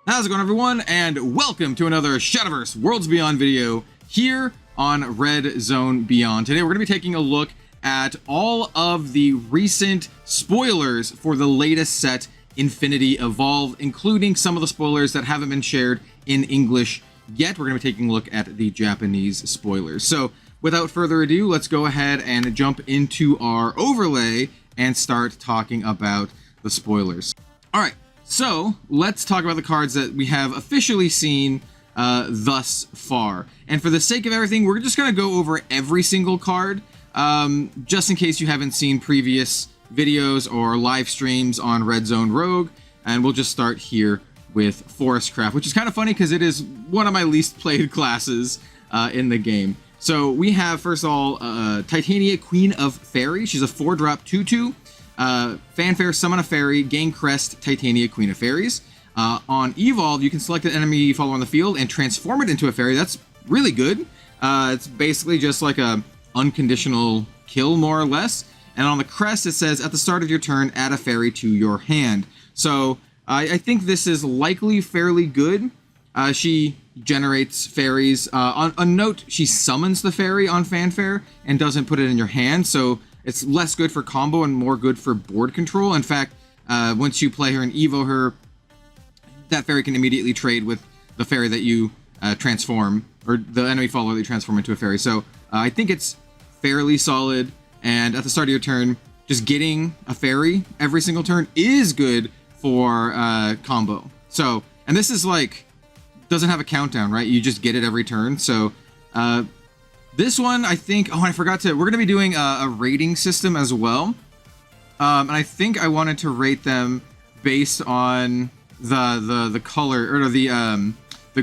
How's it going, everyone, and welcome to another Shadowverse Worlds Beyond video here on Red Zone Beyond. Today we're going to be taking a look at all of the recent spoilers for the latest set, Infinity Evolve, including some of the spoilers that haven't been shared in English yet. We're going to be taking a look at the Japanese spoilers. So without further ado, let's go ahead and jump into our overlay and start talking about the spoilers. All right. So let's talk about the cards that we have officially seen thus far. And for the sake of everything, we're just going to go over every single card, just in case you haven't seen previous videos or live streams on Red Zone Rogue. And we'll just start here with Forestcraft, which is kind of funny because it is one of my least played classes in the game. So we have, first of all, Titania, Queen of Fairy. She's a 4-drop 2/2. Fanfare, summon a fairy, gain crest, Titania, Queen of Fairies. On Evolve, you can select an enemy follower on the field and transform it into a fairy. That's really good. It's basically just like a unconditional kill, more or less. And on the crest, it says, at the start of your turn, add a fairy to your hand. So I think this is likely fairly good. She generates fairies. On note, she summons the fairy on Fanfare and doesn't put it in your hand. So it's less good for combo and more good for board control. In fact, once you play her and Evo her, that fairy can immediately trade with the fairy that you transform, or the enemy follower that you transform into a fairy. So I think it's fairly solid, and at the start of your turn, just getting a fairy every single turn is good for combo. So, and this is like, doesn't have a countdown, right? You just get it every turn. So, this one, I think, oh, I forgot to, we're going to be doing a rating system as well. And I think I wanted to rate them based on the color, or the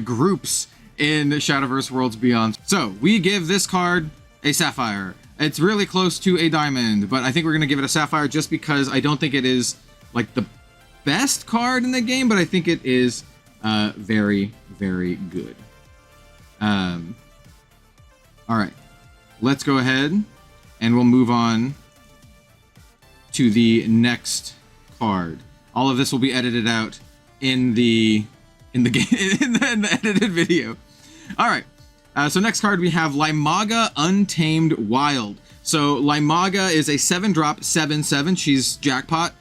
groups in Shadowverse Worlds Beyond. So we give this card a Sapphire. It's really close to a Diamond, but I think we're going to give it a Sapphire just because I don't think it is like the best card in the game, but I think it is very, very good. All right, let's go ahead and we'll move on to the next card. All of this will be edited out in the game, in the edited video. All right, so next card we have Limaga, Untamed Wild. So Limaga is a 7-drop 7/7. She's jackpot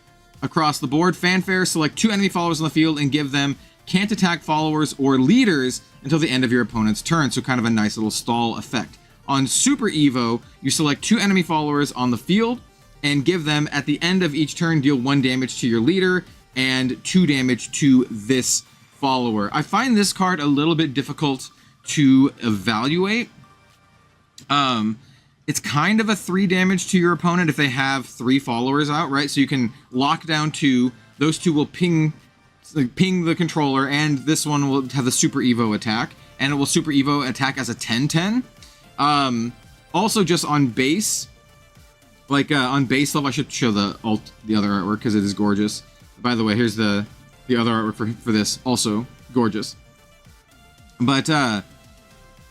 across the board. Fanfare, select 2 enemy followers on the field and give them can't attack followers or leaders until the end of your opponent's turn. So kind of a nice little stall effect. On Super Evo, you select 2 enemy followers on the field and give them, at the end of each turn, deal 1 damage to your leader and 2 damage to this follower. I find this card a little bit difficult to evaluate. It's kind of a 3 damage to your opponent if they have 3 followers out, right? So you can lock down 2. Those 2 will ping the controller, and this one will have the Super Evo attack, and it will Super Evo attack as a 10/10. Also, just on base, like on base level, I should show the other artwork because it is gorgeous. By the way, here's the other artwork for this, also gorgeous. But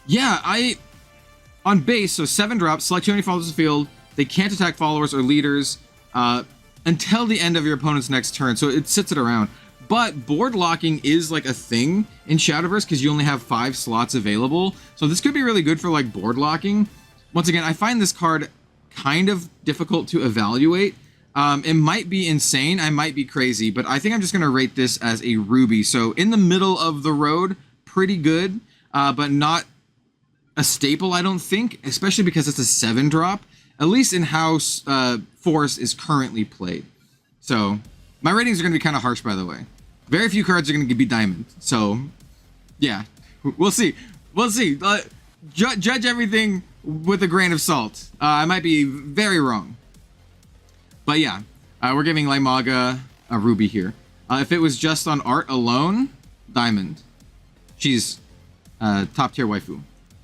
yeah, on base, so 7 drops, select 2 enemy followers on the field. They can't attack followers or leaders until the end of your opponent's next turn, so it sits it around. But board locking is like a thing in Shadowverse because you only have 5 slots available. So this could be really good for like board locking. Once again, I find this card kind of difficult to evaluate. It might be insane, I might be crazy, but I think I'm just going to rate this as a Ruby. So in the middle of the road, pretty good, but not a staple, I don't think, especially because it's a 7-drop, at least in how Forest is currently played. So my ratings are going to be kind of harsh, by the way. Very few cards are going to be Diamond, so yeah, we'll see. We'll see. Judge everything with a grain of salt. I might be very wrong. But yeah, we're giving Limaga a Ruby here. If it was just on art alone, Diamond. She's top tier waifu.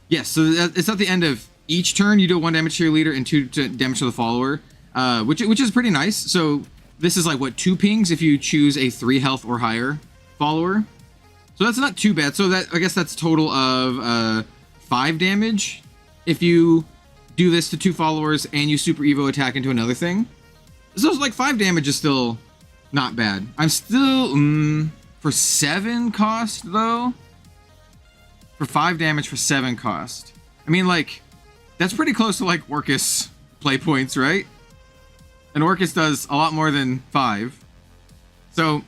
Yes, so it's at the end of each turn, you do 1 damage to your leader and 2 damage to the follower, which is pretty nice. So this is like, what, 2 pings if you choose a 3 health or higher follower. So that's not too bad. So that, I guess that's total of 5 damage if you do this to 2 followers and you Super Evo attack into another thing. So it's like 5 damage is still not bad. I'm still For 7 cost, though? For 5 damage for 7 cost. I mean, like, that's pretty close to, like, Orcus play points, right? And Orcus does a lot more than 5. So,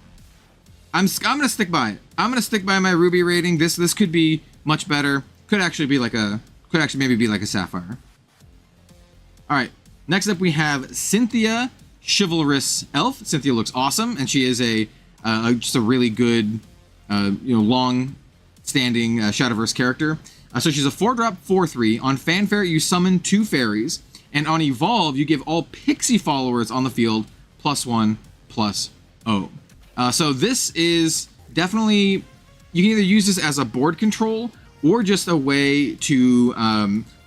I'm gonna stick by it. I'm gonna stick by my Ruby rating. This could be much better. Could actually be like a... Could actually maybe be like a Sapphire. Alright. Next up we have Cynthia, Chivalrous Elf. Cynthia looks awesome, and she is just a really good, long-standing Shadowverse character. So she's a 4-drop, 4/3. On Fanfare, you summon 2 fairies, and on Evolve, you give all Pixie followers on the field +1/+0. So this is definitely... You can either use this as a board control, or just a way to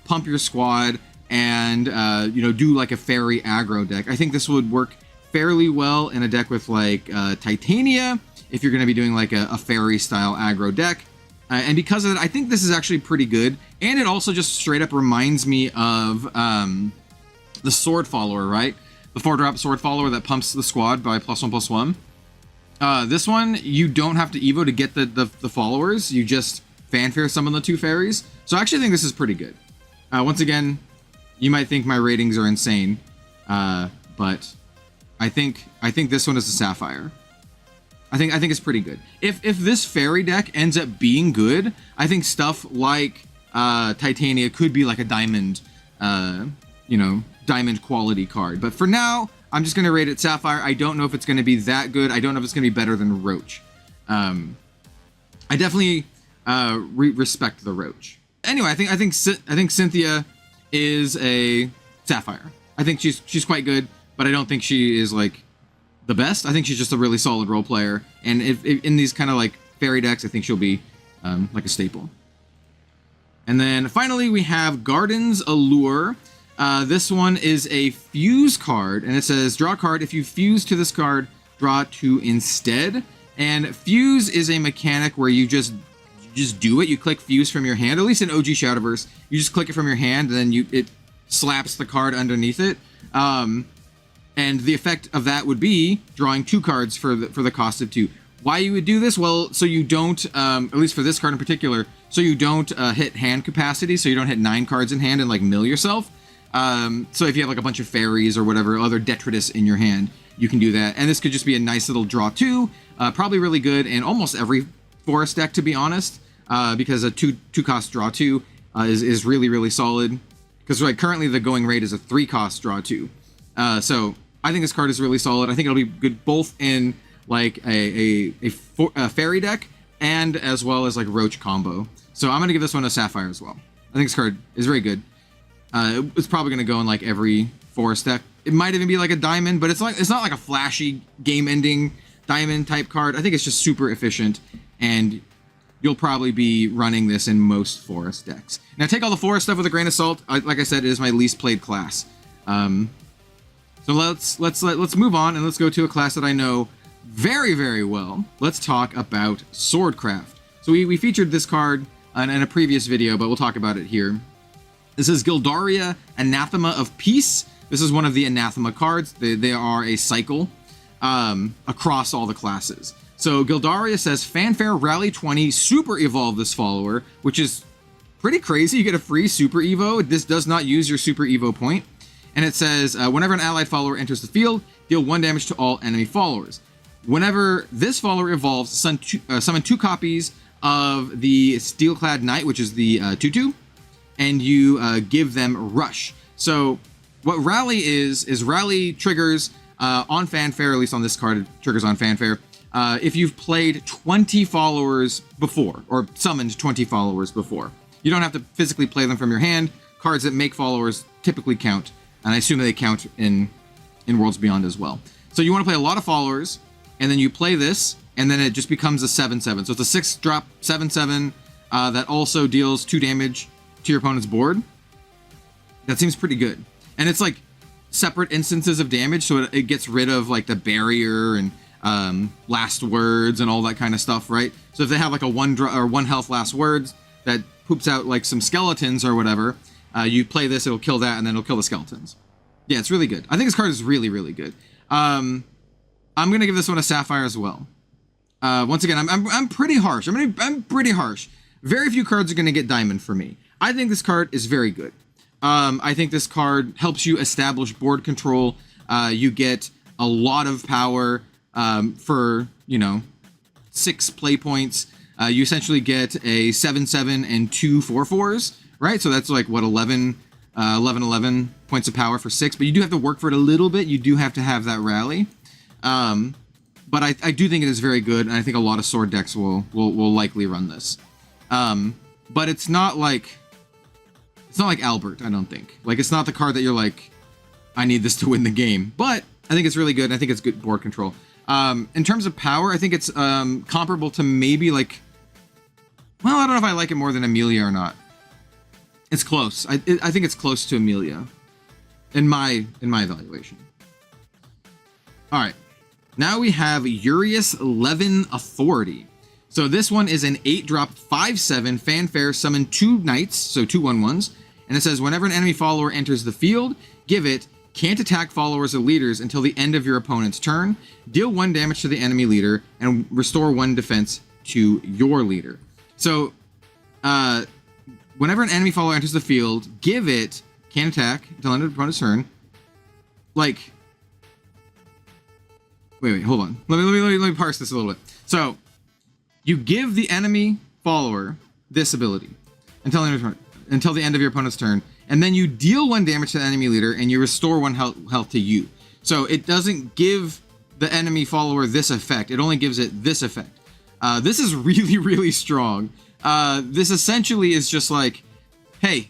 pump your squad and do like a fairy aggro deck. I think this would work fairly well in a deck with like Titania, if you're going to be doing like a fairy style aggro deck. And because of that, I think this is actually pretty good. And it also just straight up reminds me of the Sword Follower, right? The 4-drop Sword Follower that pumps the squad by +1/+1. This one, you don't have to Evo to get the followers. You just Fanfare summon the 2 fairies. So I actually think this is pretty good. Once again, you might think my ratings are insane, but I think this one is a Sapphire. I think it's pretty good. If this fairy deck ends up being good, I think stuff like Titania could be like a diamond, diamond quality card. But for now, I'm just gonna rate it Sapphire. I don't know if it's gonna be that good. I don't know if it's gonna be better than Roach. I definitely respect the Roach. Anyway, I think Cynthia is a Sapphire. I think she's quite good, but I don't think she is like the best. I think she's just a really solid role player, and if in these kind of like fairy decks, I think she'll be like a staple. And then finally we have Garden's Allure. This one is a fuse card, and it says draw a card. If you fuse to this card, draw 2 instead. And fuse is a mechanic where you just do it. You click fuse from your hand. At least in OG Shadowverse, you just click it from your hand, and then it slaps the card underneath it. And the effect of that would be drawing 2 cards for the cost of 2. Why you would do this? Well, so you don't, at least for this card in particular, so you don't hit hand capacity, so you don't hit 9 cards in hand and like mill yourself. So if you have like a bunch of fairies or whatever, other detritus in your hand, you can do that. And this could just be a nice little draw 2, probably really good in almost every forest deck, to be honest, because a 2 cost draw 2 is really, really solid. Because like currently the going rate is a 3 cost draw 2. So I think this card is really solid. I think it'll be good both in like a fairy deck and as well as like Roach combo. So I'm gonna give this one a Sapphire as well. I think this card is very good. It's probably gonna go in like every forest deck. It might even be like a diamond, but it's not like a flashy game-ending diamond type card. I think it's just super efficient, and you'll probably be running this in most forest decks. Now take all the forest stuff with a grain of salt. Like I said, it is my least played class. So let's move on, and let's go to a class that I know very, very well. Let's talk about Swordcraft. So we featured this card in a previous video, but we'll talk about it here. This is Gildaria, Anathema of Peace. This is one of the Anathema cards. They are a cycle across all the classes. So Gildaria says, Fanfare Rally 20, Super Evolve this follower, which is pretty crazy. You get a free Super Evo. This does not use your Super Evo point. And it says, whenever an allied follower enters the field, deal 1 damage to all enemy followers. Whenever this follower evolves, summon 2 copies of the Steelclad Knight, which is the 2/2, and you give them Rush. So what Rally is Rally triggers on Fanfare, at least on this card, it triggers on Fanfare, if you've played 20 followers before, or summoned 20 followers before. You don't have to physically play them from your hand. Cards that make followers typically count, and I assume they count in Worlds Beyond as well. So you want to play a lot of followers, and then you play this, and then it just becomes a 7/7. So it's a 6-drop 7/7 that also deals 2 damage to your opponent's board. That seems pretty good. And it's like separate instances of damage, so it gets rid of like the barrier and last words and all that kind of stuff, right? So if they have like a 1 health last words that poops out like some skeletons or whatever, you play this, it'll kill that, and then it'll kill the skeletons. Yeah, it's really good. I think this card is really, really good. I'm going to give this one a Sapphire as well. Once again, I'm pretty harsh. I'm pretty harsh. Very few cards are going to get diamond for me. I think this card is very good. I think this card helps you establish board control. You get a lot of power for, 6 play points. You essentially get a 7/7 and 2 4/4s, right? So that's like, what, 11 points of power for 6. But you do have to work for it a little bit. You do have to have that rally. But I do think it is very good, and I think a lot of sword decks will likely run this. But it's not like Albert, I don't think. Like, it's not the card that you're like, I need this to win the game. But I think it's really good, and I think it's good board control. In terms of power, I think it's comparable to maybe like, well, I don't know if I like it more than Amelia or not. It's close. I think it's close to Amelia in my evaluation. All right. Now we have Yurious Levven Authority. So this one is an 8-drop 5/7 Fanfare, summon 2 knights, so 2 1/1s, and it says whenever an enemy follower enters the field, give it can't attack followers or leaders until the end of your opponent's turn, deal 1 damage to the enemy leader, and restore 1 defense to your leader. So whenever an enemy follower enters the field, give it can't attack until the end of the opponent's turn. Like, wait, hold on. Let me parse this a little bit. So, you give the enemy follower this ability until the end of your opponent's turn, and then you deal 1 damage to the enemy leader, and you restore 1 health to you. So it doesn't give the enemy follower this effect. It only gives it this effect. This is really, really strong. This essentially is just like, hey,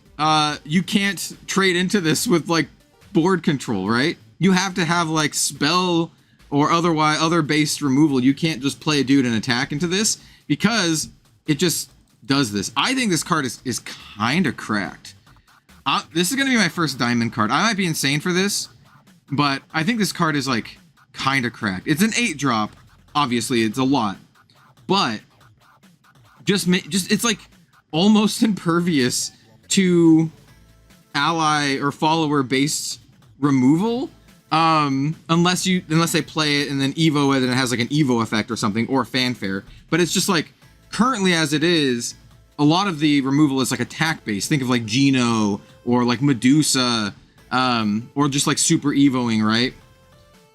you can't trade into this with like board control, right? You have to have like spell or other based removal. You can't just play a dude and attack into this because it just does this. I think this card is kind of cracked. This is going to be my first diamond card. I might be insane for this, but I think this card is like kind of cracked. It's an 8-drop. Obviously, it's a lot, but it's like almost impervious to ally or follower based removal. Unless they play it and then evo it and it has like an evo effect or something, or fanfare. But it's just like, currently as it is, a lot of the removal is like attack based. Think of like Geno or like Medusa, or just like super evoing, right?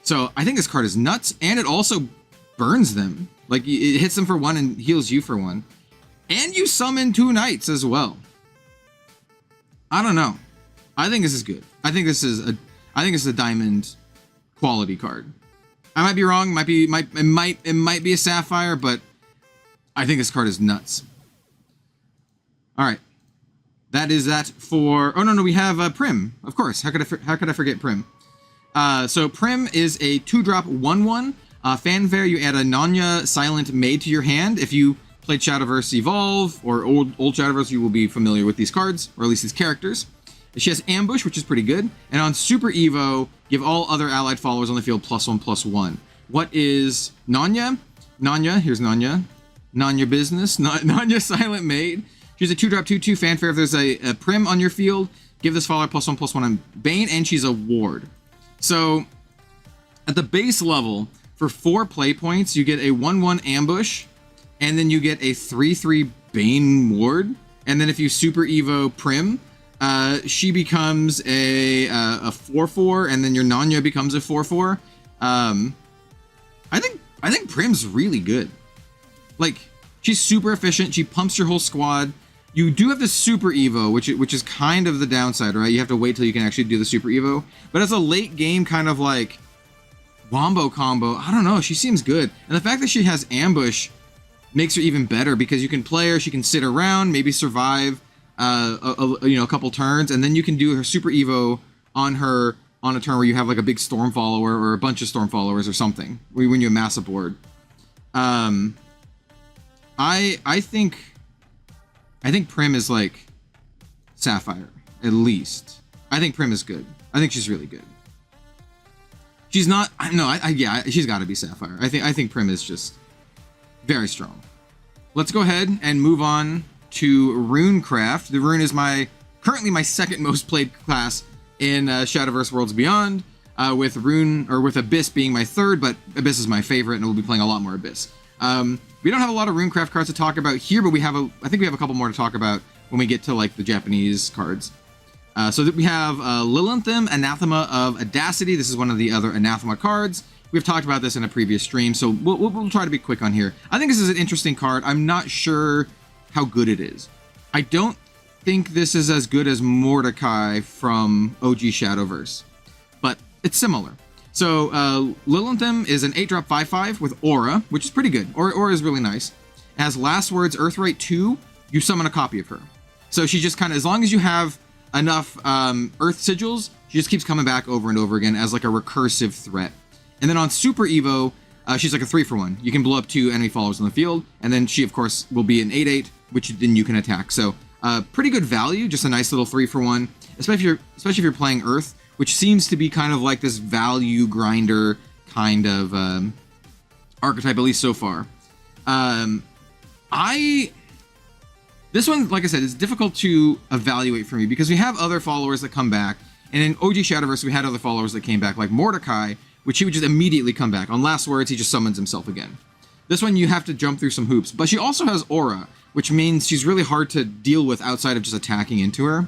So I think this card is nuts, and it also burns them. Like, it hits them for 1 and heals you for 1. And you summon 2 knights as well. I don't know. I think this is good. I think this is a diamond quality card. I might be wrong. It might be a sapphire, but I think this card is nuts. All right, that is that for. Oh no, we have Prim. Of course. How could I forget Prim? So Prim is a 2-drop 1/1 fanfare. You add a Nanya Silent Maid to your hand. If you played Shadowverse Evolve or old Shadowverse, you will be familiar with these cards, or at least these characters. She has Ambush, which is pretty good. And on Super Evo, give all other allied followers on the field +1/+1. What is Nanya? Here's Nanya. Nanya Business. Nanya Silent Maid. She's a 2-drop 2/2 fanfare. If there's a Prim on your field, give this follower +1/+1 on Bane, and she's a ward. So, at the base level, for 4 play points, you get a 1/1 Ambush, and then you get a 3/3 Bane ward. And then if you Super Evo Prim, she becomes a 4/4, and then your Nanya becomes a 4/4. I think Prim's really good. Like, she's super efficient. She pumps your whole squad. You do have the Super Evo, which is kind of the downside, right? You have to wait till you can actually do the Super Evo. But as a late game kind of like wombo combo, I don't know. She seems good, and the fact that she has Ambush makes her even better because you can play her. She can sit around, maybe survive a couple turns, and then you can do her Super Evo on her on a turn where you have like a big Storm follower or a bunch of Storm followers or something when you amass a board. I think Prim is like Sapphire, at least. I think Prim is good. I think she's really good. She's not. Yeah, she's got to be Sapphire. I think Prim is just very strong. Let's go ahead and move on to Runecraft. The Rune is currently my second most played class in Shadowverse Worlds Beyond, with Abyss being my third, but Abyss is my favorite, and we'll be playing a lot more Abyss. We don't have a lot of Runecraft cards to talk about here, but I think we have a couple more to talk about when we get to like the Japanese cards. So that we have Lilithim, Anathema of Audacity. This is one of the other Anathema cards. We've talked about this in a previous stream, so we'll try to be quick on here. I think this is an interesting card. I'm not sure how good it is. I don't think this is as good as Mordecai from OG Shadowverse, but it's similar. So Lilithim is an 8-drop 5/5 with Aura, which is pretty good. Aura is really nice. It has Last Words, Earthright 2. You summon a copy of her. So she just kind of, as long as you have enough Earth Sigils, she just keeps coming back over and over again as like a recursive threat. And then on Super Evo, she's like a 3-for-1. You can blow up 2 enemy followers on the field, and then she, of course, will be an 8/8, which then you can attack. So pretty good value, just a nice little 3-for-1, especially if you're playing Earth, which seems to be kind of like this value grinder kind of archetype, at least so far. This one, like I said, is difficult to evaluate for me because we have other followers that come back, and in OG Shadowverse, we had other followers that came back, like Mordecai, which he would just immediately come back. On Last Words, he just summons himself again. This one, you have to jump through some hoops, but she also has Aura, which means she's really hard to deal with outside of just attacking into her.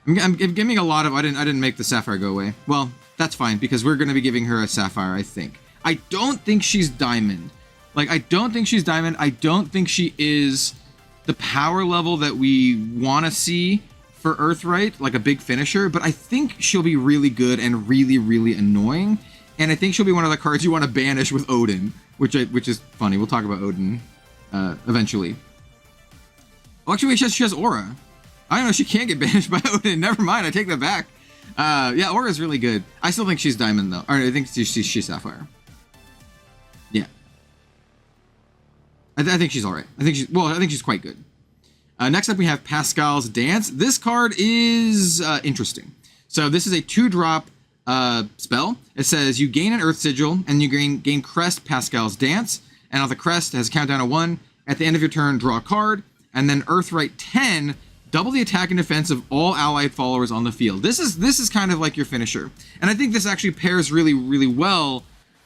I'm giving a lot of, I didn't make the Sapphire go away. Well, that's fine, because we're going to be giving her a Sapphire, I think. I don't think she's Diamond. Like, I don't think she's Diamond. I don't think she is the power level that we want to see for Earthright, like a big finisher, but I think she'll be really good and really, really annoying. And I think she'll be one of the cards you want to banish with Odin, which is funny. We'll talk about Odin eventually. Oh, actually, she has Aura. I don't know, she can't get banished by Odin. Never mind, I take that back. Yeah, Aura is really good. I still think she's Diamond, though. Or I think she's Sapphire. Yeah. I think she's alright. I think she's quite good. Next up, we have Pascal's Dance. This card is interesting. So this is a 2-drop spell. It says you gain an Earth Sigil, and you gain Crest Pascal's Dance. And on the crest, it has a countdown of 1. At the end of your turn, draw a card. And then Earthright 10, double the attack and defense of all allied followers on the field. This is kind of like your finisher. And I think this actually pairs really, really well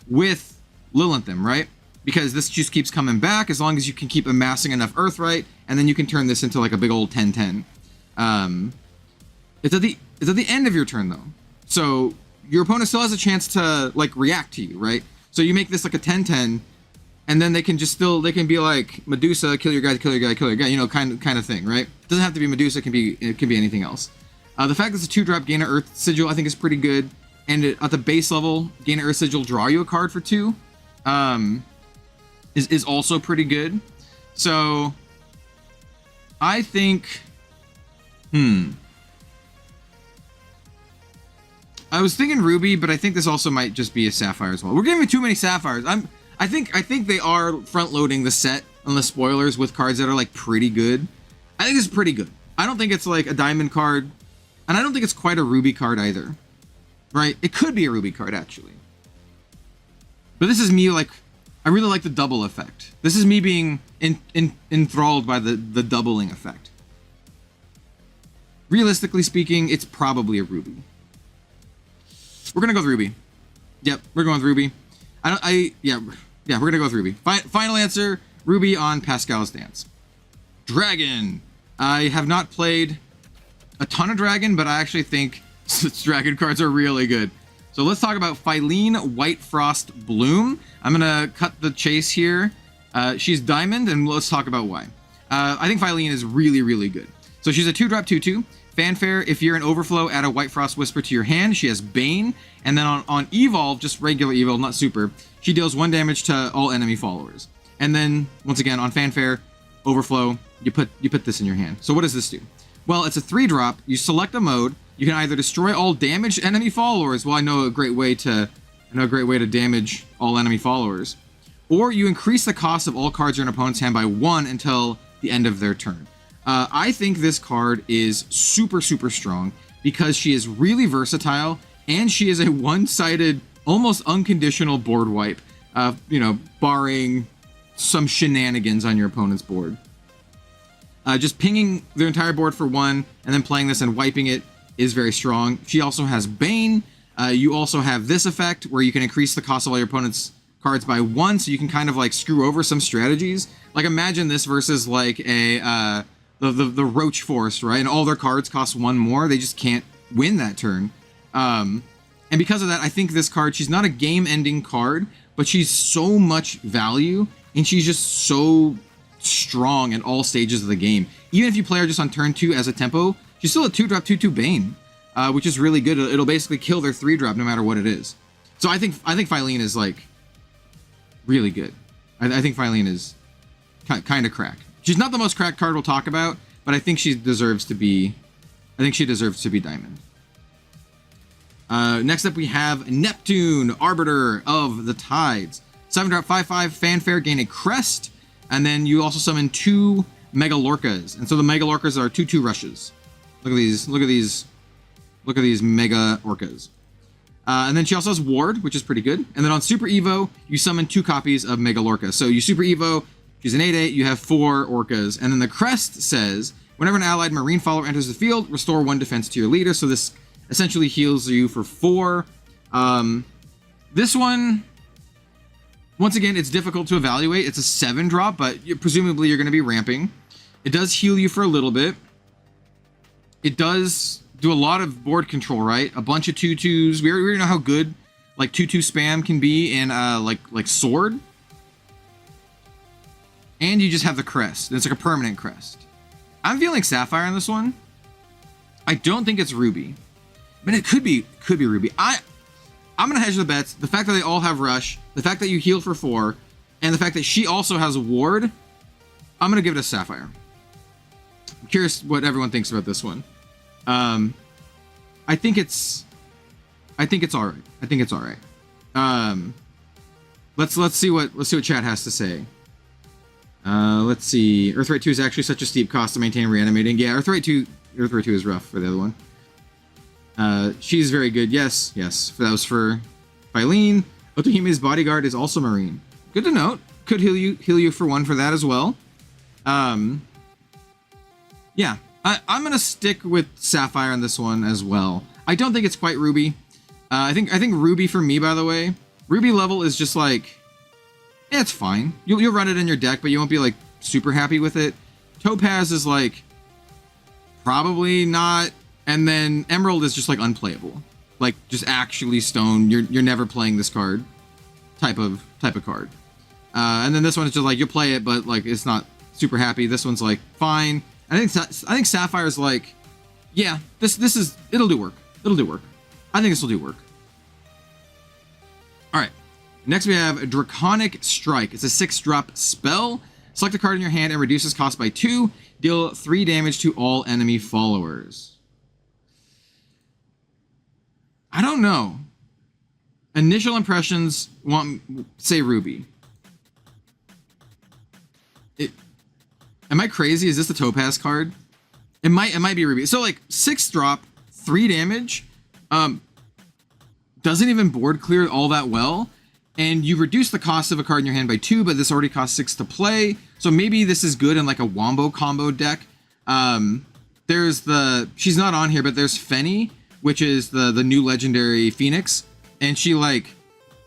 with Lilithim, right? Because this just keeps coming back as long as you can keep amassing enough Earthright, and then you can turn this into like a big old 10/10. It's at the end of your turn, though. So your opponent still has a chance to like react to you, right? So you make this like a 10/10, and then they can be like Medusa, kill your guy, kill your guy, kill your guy, you know, kind of thing, right? It doesn't have to be Medusa, it can be anything else. The fact that it's a 2-drop, gain an Earth Sigil, I think is pretty good. And at the base level, gain an Earth Sigil, draw you a card for 2, is also pretty good. So I think, I was thinking Ruby, but I think this also might just be a Sapphire as well. We're giving too many Sapphires. I think they are front-loading the set on the spoilers with cards that are like pretty good. I think it's pretty good. I don't think it's like a Diamond card, and I don't think it's quite a Ruby card either. Right? It could be a Ruby card actually. But this is me like, I really like the double effect. This is me being enthralled by the doubling effect. Realistically speaking, it's probably a Ruby. We're gonna go with Ruby. Yep, we're going with Ruby. Yeah, we're gonna go with Ruby. Final answer, Ruby on Pascal's Dance. Dragon. I have not played a ton of Dragon, but I actually think Dragon cards are really good. So let's talk about Phylene Whitefrost Bloom. I'm gonna cut the chase here. She's Diamond, and let's talk about why. I think Phylene is really, really good. So she's a 2-drop 2/2. Fanfare, if you're an Overflow, add a Whitefrost Whisper to your hand. She has Bane. And then on Evolve, just regular Evolve, not Super, she deals 1 damage to all enemy followers. And then, once again, on Fanfare, Overflow, you put this in your hand. So what does this do? Well, it's a 3-drop. You select a mode. You can either destroy all damaged enemy followers. Well, I know a great way to damage all enemy followers. Or you increase the cost of all cards in an opponent's hand by 1 until the end of their turn. I think this card is super, super strong because she is really versatile and she is a one-sided, almost unconditional board wipe, barring some shenanigans on your opponent's board. Just pinging their entire board for 1 and then playing this and wiping it is very strong. She also has Bane. You also have this effect where you can increase the cost of all your opponent's cards by 1, so you can kind of like screw over some strategies. Like imagine this versus like a the Roach Forest, right? And all their cards cost 1 more. They just can't win that turn. And because of that, I think this card, she's not a game-ending card, but she's so much value, and she's just so strong at all stages of the game. Even if you play her just on turn 2 as a tempo, she's still a 2-drop 2/2 Bane, which is really good. It'll basically kill their 3-drop no matter what it is. So I think Phylene is like really good. I think Phylene is kind of cracked. She's not the most cracked card we'll talk about, but I think she deserves to be. I think she deserves to be Diamond. Next up we have Neptune, Arbiter of the Tides. 7-drop 5/5 Fanfare, gain a crest, and then you also summon 2 Mega Lorcas. And so the Mega Lorcas are 2/2 rushes. Look at these. Look at these. Look at these Mega Orcas. And then she also has Ward, which is pretty good. And then on Super Evo, you summon 2 copies of Mega Lorca. So you Super Evo, she's an 8/8, you have 4 Orcas. And then the crest says, whenever an allied marine follower enters the field, restore 1 defense to your leader. So this essentially heals you for 4. This one, once again, it's difficult to evaluate. It's a 7-drop, but presumably you're going to be ramping. It does heal you for a little bit. It does do a lot of board control, right? A bunch of 2/2s. We already know how good like 2/2 spam can be in like Sword. And you just have the crest. It's like a permanent crest. I'm feeling Sapphire on this one. I don't think it's Ruby, but it could be Ruby. I'm gonna hedge the bets. The fact that they all have Rush, the fact that you heal for 4, and the fact that she also has a Ward, I'm gonna give it a Sapphire. I'm curious what everyone thinks about this one. I think it's all right. I think it's all right. Let's see what chat has to say. Let's see. Earthrate 2 is actually such a steep cost to maintain reanimating. Yeah, Earthrate 2 is rough for the other one. She's very good. Yes. That was for Phylene. Otohime's bodyguard is also marine. Good to note. Could heal you for 1 for that as well. Yeah. I'm gonna stick with Sapphire on this one as well. I don't think it's quite Ruby. I think Ruby for me, by the way, Ruby level is just like, yeah, it's fine. You'll run it in your deck, but you won't be like super happy with it. Topaz is like probably not, and then Emerald is just like unplayable, like just actually stone. You're never playing this card, type of card. And then this one is just like you'll play it, but like it's not super happy. This one's like fine. I think Sapphire's like, yeah, it'll do work. It'll do work. I think this will do work. All right. Next we have Draconic Strike. It's a 6-drop spell. Select a card in your hand and reduces cost by 2. Deal 3 damage to all enemy followers. I don't know. Initial impressions say Ruby. Am I crazy? Is this the Topaz card? It might be Ruby. So like 6-drop, 3 damage, doesn't even board clear all that well, and you reduce the cost of a card in your hand by 2, but this already costs 6 to play. So maybe this is good in like a Wombo combo deck. She's not on here, but there's Fenny, which is the new legendary Phoenix, and she like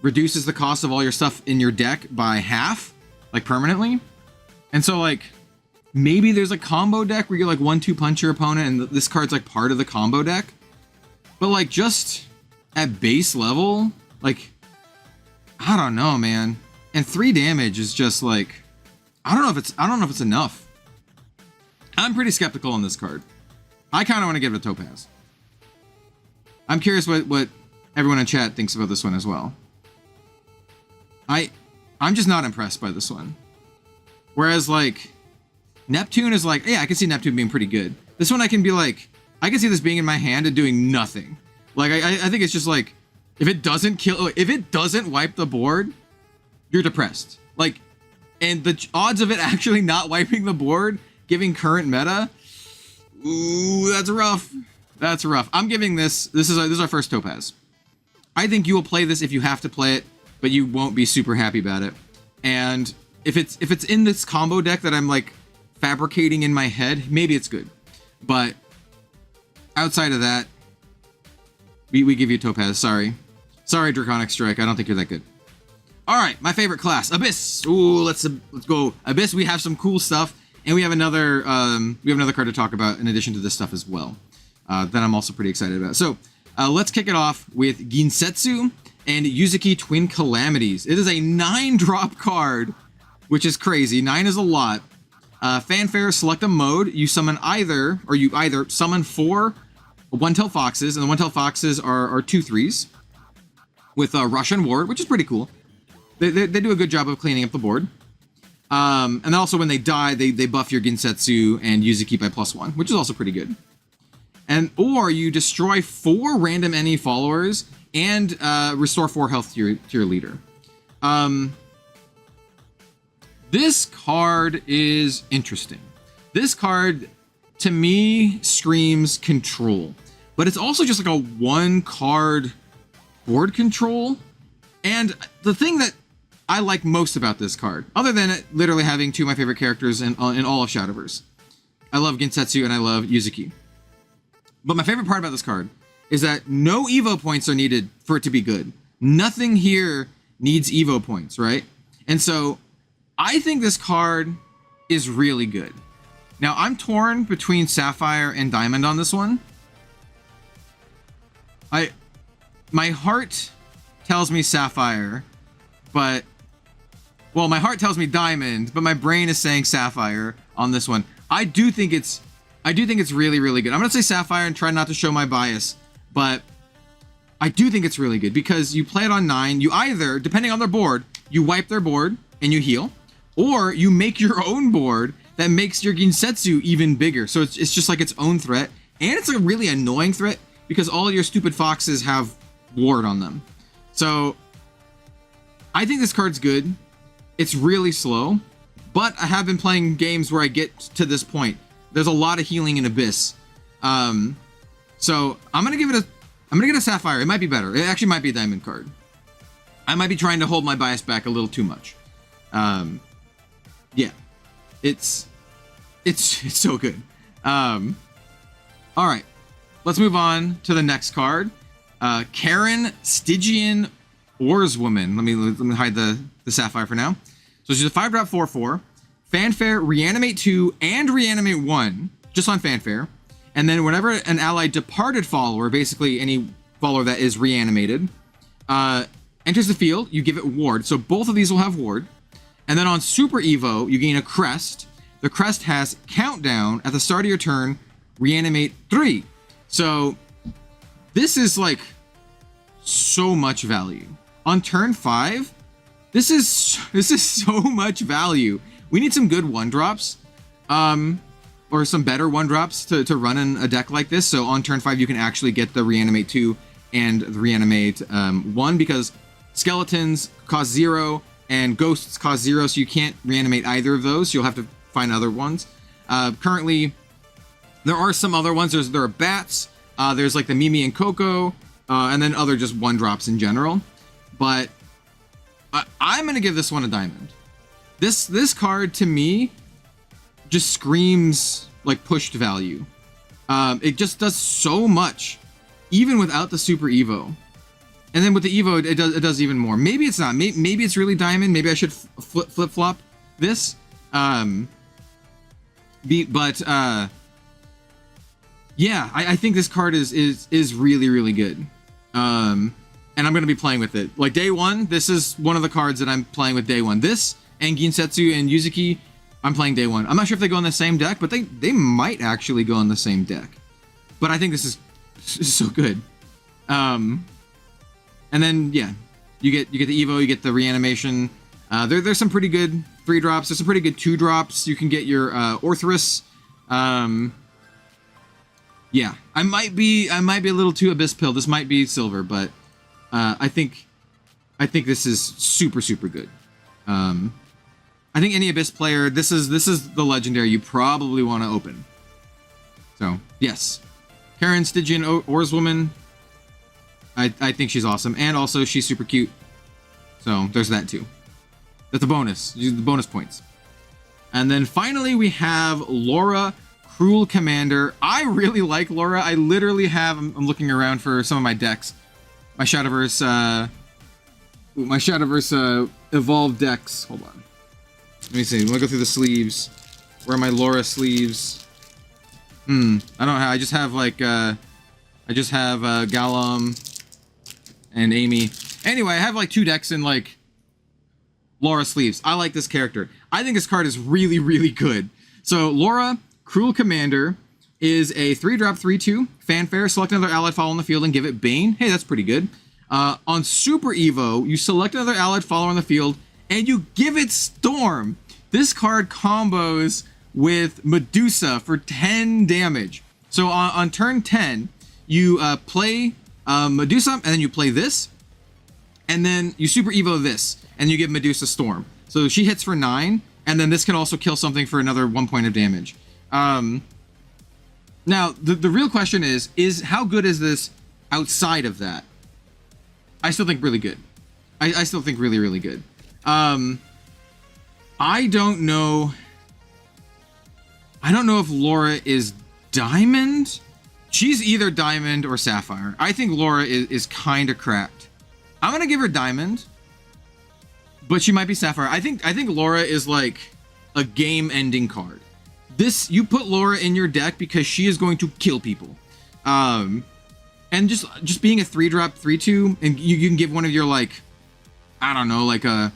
reduces the cost of all your stuff in your deck by half, like permanently. And so like maybe there's a combo deck where you like 1-2 punch your opponent, and this card's like part of the combo deck. But like just at base level, like I don't know, man. And 3 damage is just like I don't know if it's enough. I'm pretty skeptical on this card. I kind of want to give it a Topaz. I'm curious what everyone in chat thinks about this one as well. I'm just not impressed by this one. Whereas like Neptune is like, yeah, I can see Neptune being pretty good. This one I can be like, I can see this being in my hand and doing nothing. Like I think it's just like, if it doesn't wipe the board, you're depressed. Like, and the odds of it actually not wiping the board, giving current meta, ooh, that's rough. That's rough. I'm giving this is our first Topaz. I think you will play this if you have to play it, but you won't be super happy about it. And if it's in this combo deck that I'm like fabricating in my head, maybe it's good. But outside of that, we give you Topaz. Sorry, Draconic Strike. I don't think you're that good. All right, my favorite class, Abyss. Ooh, let's go Abyss. We have some cool stuff, and we have another card to talk about in addition to this stuff as well. That I'm also pretty excited about. So let's kick it off with Ginsetsu and Yuzuki Twin Calamities. It is a 9-drop card, which is crazy. 9 is a lot. Fanfare, select a mode. You summon either summon 4 one-tailed foxes, and the one-tailed foxes are 2/3 with a Russian Ward, which is pretty cool. They do a good job of cleaning up the board. And also when they die, they buff your Ginsetsu and Yuzuki by +1, which is also pretty good. Or you destroy 4 random enemy followers and restore 4 health to your leader. This card is interesting. This card, to me, screams control. But it's also just like a 1-card board control. And the thing that I like most about this card, other than it literally having 2 of my favorite characters in all of Shadowverse. I love Ginsetsu and I love Yuzuki. But my favorite part about this card is that no Evo points are needed for it to be good. Nothing here needs Evo points, right? And so I think this card is really good. Now, I'm torn between Sapphire and Diamond on this one. My heart tells me Sapphire, but... Well, my heart tells me Diamond, but my brain is saying Sapphire on this one. I do think it's really, really good. I'm going to say Sapphire and try not to show my bias, but I do think it's really good because you play it on 9. You either, depending on their board, you wipe their board and you heal, or you make your own board that makes your Ginsetsu even bigger. So it's just like its own threat, and it's a really annoying threat because all your stupid foxes have ward on them. So I think this card's good. It's really slow, but I have been playing games where I get to this point. There's a lot of healing in Abyss. So I'm gonna give it a Sapphire. It might be better. It actually might be a Diamond card. I might be trying to hold my bias back a little too much. Yeah, it's so good. All right, let's move on to the next card. Karen Stygian Warswoman. Let me hide the Sapphire for now. So she's a 5-drop 4/4. Fanfare, reanimate 2 and reanimate 1, just on Fanfare. And then whenever an allied departed follower, basically any follower that is reanimated, enters the field, you give it ward. So both of these will have ward. And then on Super Evo, you gain a crest. The crest has countdown at the start of your turn, reanimate 3. So this is like so much value. On turn 5, this is so much value. We need some good 1-drops, or some better 1-drops to run in a deck like this. So on turn 5, you can actually get the reanimate 2 and the reanimate 1, because skeletons cost 0 and ghosts cost 0, so you can't reanimate either of those. You'll have to find other ones. Currently, there are some other ones. There are bats. There's like the Mimi and Coco, and then other just 1-drops in general. But I'm gonna give this one a Diamond. This card to me just screams like pushed value. It just does so much, even without the Super Evo. And then with the Evo, it does even more. Maybe it's not. Maybe it's really Diamond. Maybe I should flip-flop this. Yeah, I think this card is really, really good. And I'm going to be playing with it. Like day 1, this is one of the cards that I'm playing with day 1. This and Ginsetsu and Yuzuki, I'm playing day 1. I'm not sure if they go in the same deck, but they might actually go in the same deck. But I think this is so good. And then, yeah, you get the Evo, you get the reanimation. There's some pretty good 3-drops. There's some pretty good 2-drops. You can get your Orthrus. Yeah, I might be a little too Abyss Pill. This might be silver, but I think this is super, super good. I think any Abyss player, this is the legendary you probably want to open. So yes, Karen Stygian Warswoman. I think she's awesome, and also she's super cute. So there's that too. That's a bonus. The bonus points. And then finally we have Laura, Cruel Commander. I really like Laura. I literally have. I'm looking around for some of my decks. My Shadowverse Ooh, my Shadowverse evolved decks. Hold on. Let me see. Let me go through the sleeves. Where are my Laura sleeves? I don't know. I just have like Galum and Amy. Anyway, I have like 2 decks in like Laura sleeves. I like this character. I think this card is really, really good. So Laura, Cruel Commander, is a 3-drop 3/2 Fanfare. Select another allied follower on the field and give it Bane. Hey, that's pretty good. On Super Evo, you select another allied follower on the field and you give it Storm. This card combos with Medusa for 10 damage. So on turn 10, you play Medusa, and then you play this, and then you Super Evo this, and you give Medusa Storm. So she hits for 9, and then this can also kill something for another 1 point of damage. Now, the real question is how good is this outside of that? I still think really good. I still think really, really good. I don't know if Laura is Diamond. She's either Diamond or Sapphire. I think Laura is kind of cracked. I'm gonna give her Diamond, but she might be Sapphire. I think Laura is like a game-ending card. You put Laura in your deck because she is going to kill people. And just being a 3-drop 3/2, and you can give one of your, like, I don't know, like a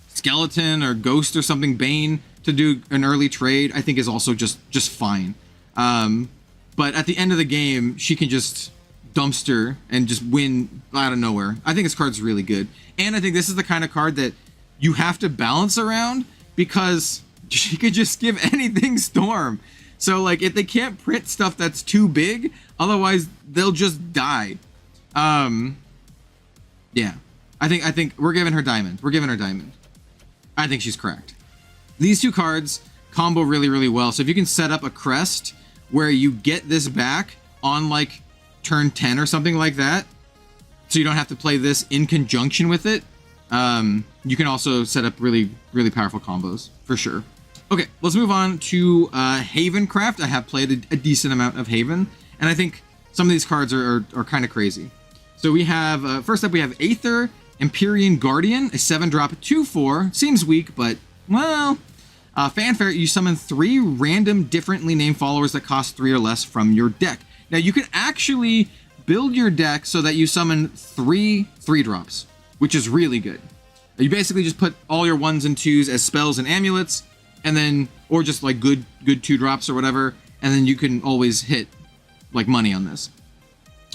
Skeleton or Ghost or something, Bane, to do an early trade, I think is also just fine. But at the end of the game, she can just dumpster and just win out of nowhere. I think this card's really good. And I think this is the kind of card that you have to balance around, because she could just give anything Storm. So, like, if they can't print stuff that's too big, otherwise they'll just die. Yeah. I think we're giving her Diamond. We're giving her Diamond. I think she's cracked. These 2 cards combo really, really well. So if you can set up a crest where you get this back on, like, turn 10 or something like that, so you don't have to play this in conjunction with it, you can also set up really, really powerful combos, for sure. Okay, let's move on to Havencraft. I have played a decent amount of Haven, and I think some of these cards are kind of crazy. So we have, first up, we have Aether, Empyrean Guardian, a 7-drop 2/4. Seems weak, but, well... Fanfare, you summon 3 random differently named followers that cost 3 or less from your deck. Now, you can actually build your deck so that you summon 3 3-drops, which is really good. You basically just put all your 1s and 2s as spells and amulets, and then, or just like good 2-drops or whatever, and then you can always hit like money on this.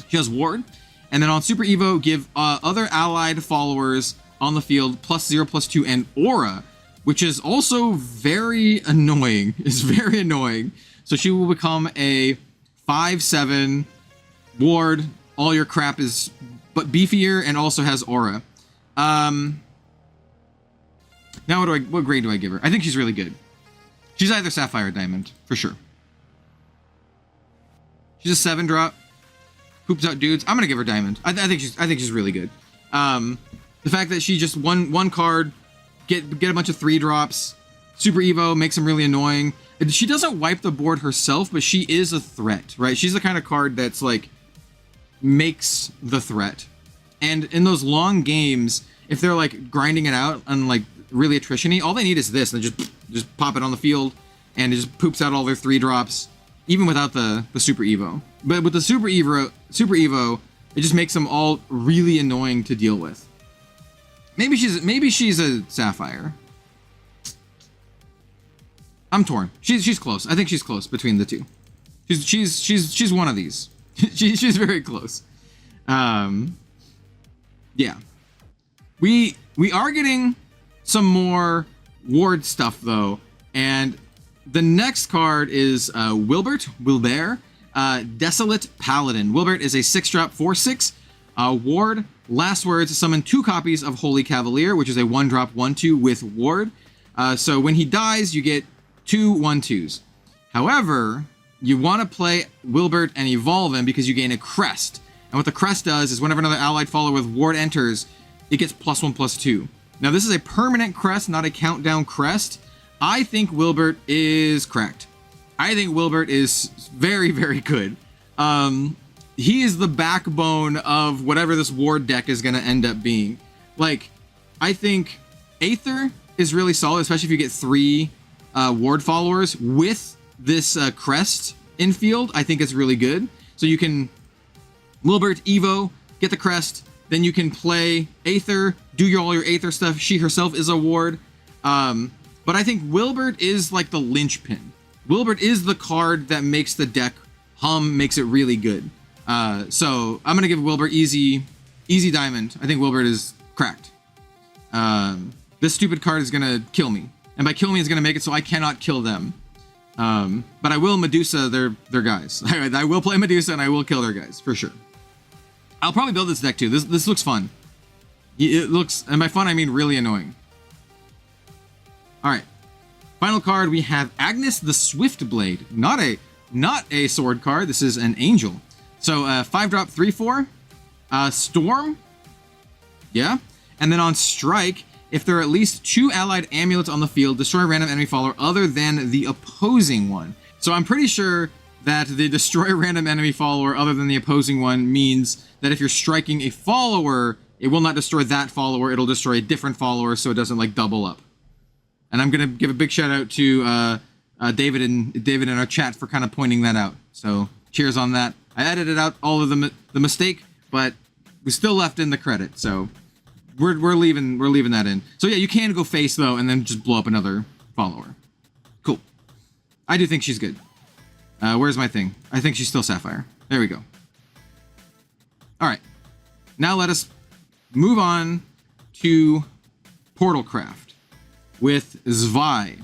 She has Ward, and then on Super Evo, give other allied followers on the field +0/+2 and Aura, which is also very annoying. It's very annoying. So she will become a 5/7 Ward. All your crap is but beefier and also has Aura. Now what grade do I give her? I think she's really good. She's either Sapphire or Diamond, for sure. She's a 7-drop. Poops out dudes. I'm gonna give her Diamond. I think she's really good. The fact that she just one card, get a bunch of 3-drops, Super Evo makes them really annoying. She doesn't wipe the board herself, but she is a threat, right? She's the kind of card that's like makes the threat. And in those long games, if they're like grinding it out and like really attrition-y, all they need is this, and just pop it on the field, and it just poops out all their 3-drops, even without the Super Evo. But with the Super Evo, it just makes them all really annoying to deal with. Maybe she's a Sapphire. I'm torn. She's close. I think she's close between the two. She's one of these. she's very close. Yeah. We are getting some more Ward stuff though, and the next card is Wilbert, Desolate Paladin. Wilbert is a 6-drop 4/6 Ward. Last words, summon 2 copies of Holy Cavalier, which is a 1-drop 1/2 with Ward. So when he dies, you get 2 1/2s. However, you want to play Wilbert and evolve him because you gain a crest. And what the crest does is whenever another allied follower with Ward enters, it gets +1/+2. Now this is a permanent crest, not a countdown crest. I think Wilbert is cracked. I think Wilbert is very, very good. He is the backbone of whatever this Ward deck is going to end up being. Like, I think Aether is really solid, especially if you get 3 ward followers with this crest in field. I think it's really good. So you can Wilbert, Evo, get the crest, then you can play Aether, do all your Aether stuff. She herself is a ward. But I think Wilbert is like the linchpin. Wilbert is the card that makes the deck hum, makes it really good. So I'm gonna give Wilbert easy diamond. I think Wilbert is cracked. This stupid card is gonna kill me, and by kill me, it's gonna make it so I cannot kill them. But I will Medusa their guys. I will play Medusa and I will kill their guys for sure. I'll probably build this deck too. This looks fun. It looks, and by fun I mean really annoying. All right, final card we have Agnes the Swiftblade. Not a sword card. This is an angel. So 5-drop 3/4, Storm. Yeah, and then on strike, if there are at least 2 allied amulets on the field, destroy a random enemy follower other than the opposing one. So I'm pretty sure that the destroy a random enemy follower other than the opposing one means that if you're striking a follower, it will not destroy that follower, it'll destroy a different follower so it doesn't like double up. And I'm gonna give a big shout out to David in our chat for kind of pointing that out. So cheers on that. I edited out all of the mistake, but we still left in the credit, so we're leaving that in. So yeah, you can go face though, and then just blow up another follower. Cool. I do think she's good. Where's my thing? I think she's still Sapphire. There we go. All right. Now let us move on to Portalcraft with Zevai,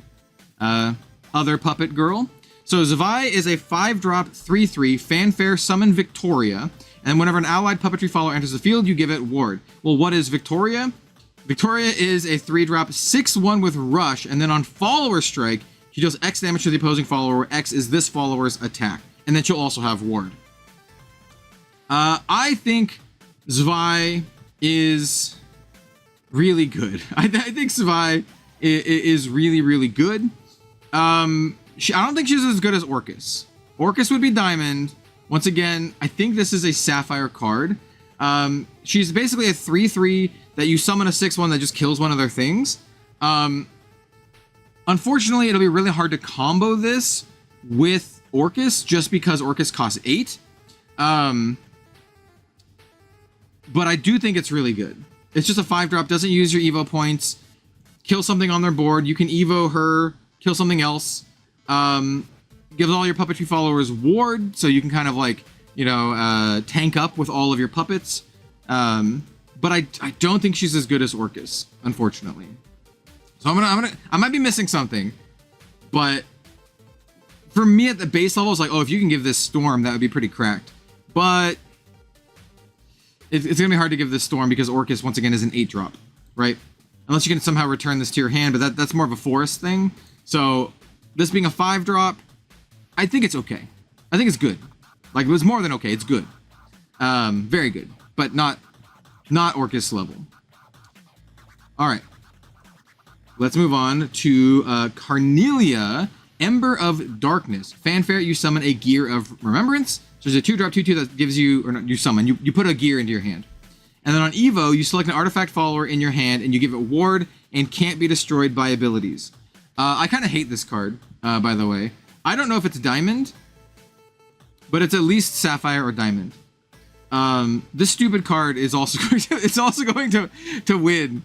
other puppet girl. So Zevai is a 5-drop 3/3 Fanfare Summon Victoria, and whenever an allied puppetry follower enters the field, you give it ward. Well, what is Victoria? Victoria is a 3-drop 6/1 with Rush, and then on follower strike, she deals X damage to the opposing follower, where X is this follower's attack, and then she'll also have ward. I think Zevai is really good. I think Zevai is really, really good. I don't think she's as good as Orcus. Orcus would be diamond. Once again, I think this is a Sapphire card. She's basically a 3/3 that you summon a 6/1 that just kills one of their things. Unfortunately, it'll be really hard to combo this with Orcus just because Orcus costs 8. But I do think it's really good. It's just a 5-drop, doesn't use your Evo points. Kill something on their board. You can Evo her, kill something else. Gives all your puppetry followers ward, so you can kind of like, you know, tank up with all of your puppets. But I don't think she's as good as Orcus, unfortunately. So I might be missing something, but for me at the base level, it's like, oh, if you can give this Storm, that would be pretty cracked. But it's gonna be hard to give this Storm because Orcus, once again, is an 8-drop, right? Unless you can somehow return this to your hand, but that's more of a forest thing. So this being a 5-drop, I think it's okay. I think it's good. Like, it was more than okay, it's good. Very good, but not Orcus level. All right. Let's move on to Carnelia, Ember of Darkness. Fanfare, you summon a Gear of Remembrance. So there's a 2-drop 2/2 that gives you, or not, you summon, you put a gear into your hand. And then on Evo, you select an artifact follower in your hand and you give it ward and can't be destroyed by abilities. I kind of hate this card, by the way. I don't know if it's diamond, but it's at least Sapphire or diamond. This stupid card is also going to win.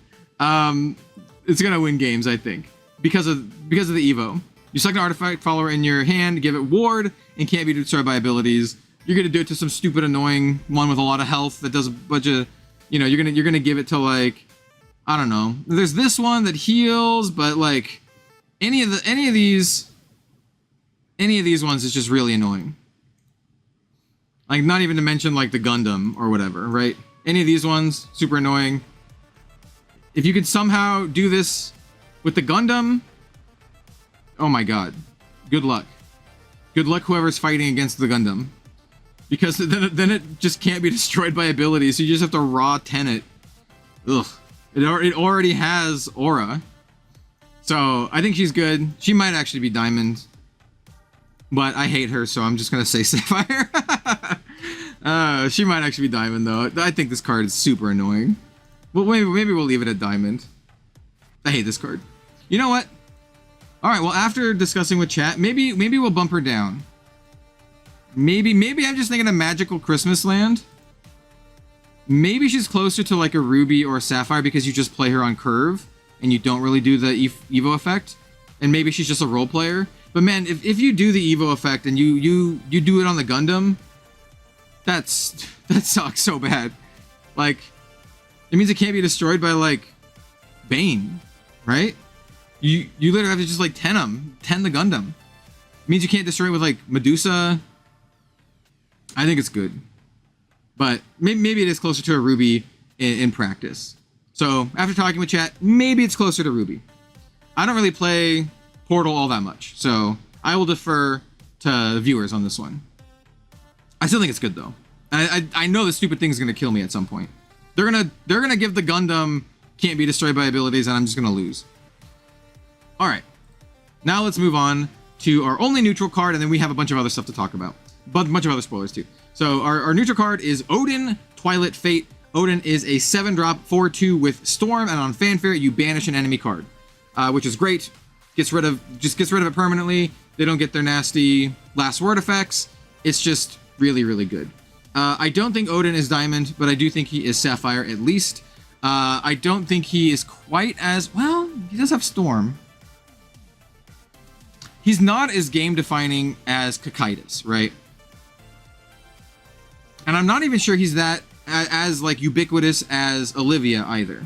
It's gonna win games, I think, because of the Evo. You select an artifact follower in your hand, give it ward, and can't be destroyed by abilities. You're gonna do it to some stupid, annoying one with a lot of health that does a bunch of, you know, you're gonna give it to, like, I don't know. There's this one that heals, but like any of these ones is just really annoying. Like, not even to mention like the Gundam or whatever, right? Any of these ones, super annoying. If you could somehow do this with the Gundam, oh my god. Good luck. Good luck whoever's fighting against the Gundam. Because then it just can't be destroyed by abilities, so you just have to raw 10 it. Ugh. It already has aura. So I think she's good. She might actually be diamond. But I hate her, so I'm just gonna say Sapphire. She might actually be diamond though. I think this card is super annoying. Well, maybe we'll leave it at diamond. I hate this card. You know what? All right, well, after discussing with chat, maybe we'll bump her down. Maybe I'm just thinking a magical Christmas land. Maybe she's closer to like a ruby or a sapphire because you just play her on curve and you don't really do the Evo effect. And maybe she's just a role player. But man, if you do the Evo effect and you do it on the Gundam, that sucks so bad. Like, it means it can't be destroyed by like Bane, right? You literally have to just like 10 the Gundam. It means you can't destroy it with like Medusa. I think it's good. But maybe it is closer to a ruby in practice. So after talking with chat, maybe it's closer to ruby. I don't really play Portal all that much, so I will defer to viewers on this one. I still think it's good though. I know the stupid thing's gonna kill me at some point. They're gonna give the Gundam can't be destroyed by abilities, and I'm just gonna lose. All right, now let's move on to our only neutral card, and then we have a bunch of other stuff to talk about, but a bunch of other spoilers too. So our neutral card is Odin, Twilight Fate. Odin is a 7-drop 4/2 with Storm, and on Fanfare you banish an enemy card, which is great. Gets rid of it permanently. They don't get their nasty last word effects. It's just really, really good. I don't think Odin is Diamond, but I do think he is Sapphire at least. I don't think he is quite as well. He does have Storm. He's not as game-defining as Cocytus, right? And I'm not even sure he's that as like ubiquitous as Olivia either.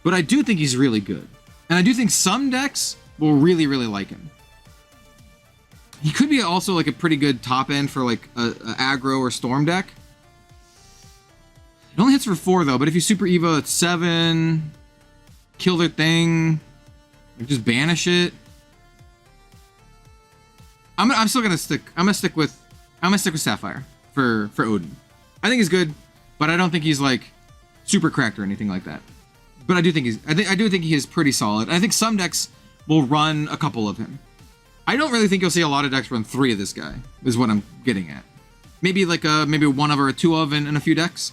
But I do think he's really good. And I do think some decks will really, really like him. He could be also like a pretty good top end for like a aggro or storm deck. It only hits for 4 though, but if you super Evo, it's 7. Kill their thing. Just banish it. I'm still gonna stick. I'm gonna stick with Sapphire for Odin. I think he's good, but I don't think he's like super cracked or anything like that. But I do think I do think he is pretty solid. I think some decks will run a couple of him. I don't really think you'll see a lot of decks run 3 of this guy, is what I'm getting at. Maybe like maybe 1 of or 2 of in a few decks.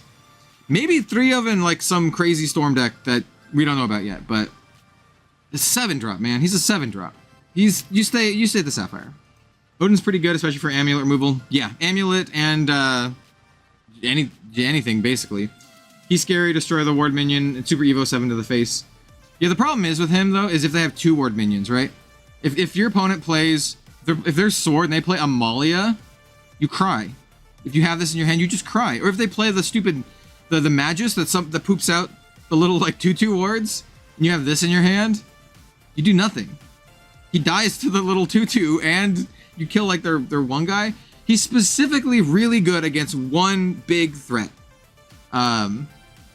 Maybe 3 of in like some crazy storm deck that we don't know about yet, but the 7-drop, man. He's a 7-drop. You stay at the Sapphire. Odin's pretty good, especially for amulet removal. Yeah, amulet and anything basically. He's scary, destroy the ward minion, and super Evo 7 to the face. Yeah, the problem is with him though, is if they have 2 ward minions, right? If your opponent plays, if they're sword and they play Amalia, you cry. If you have this in your hand, you just cry. Or if they play the stupid, the Magus that poops out the little like 2/2 wards, and you have this in your hand, you do nothing. He dies to the little 2/2 and you kill like their one guy. He's specifically really good against one big threat.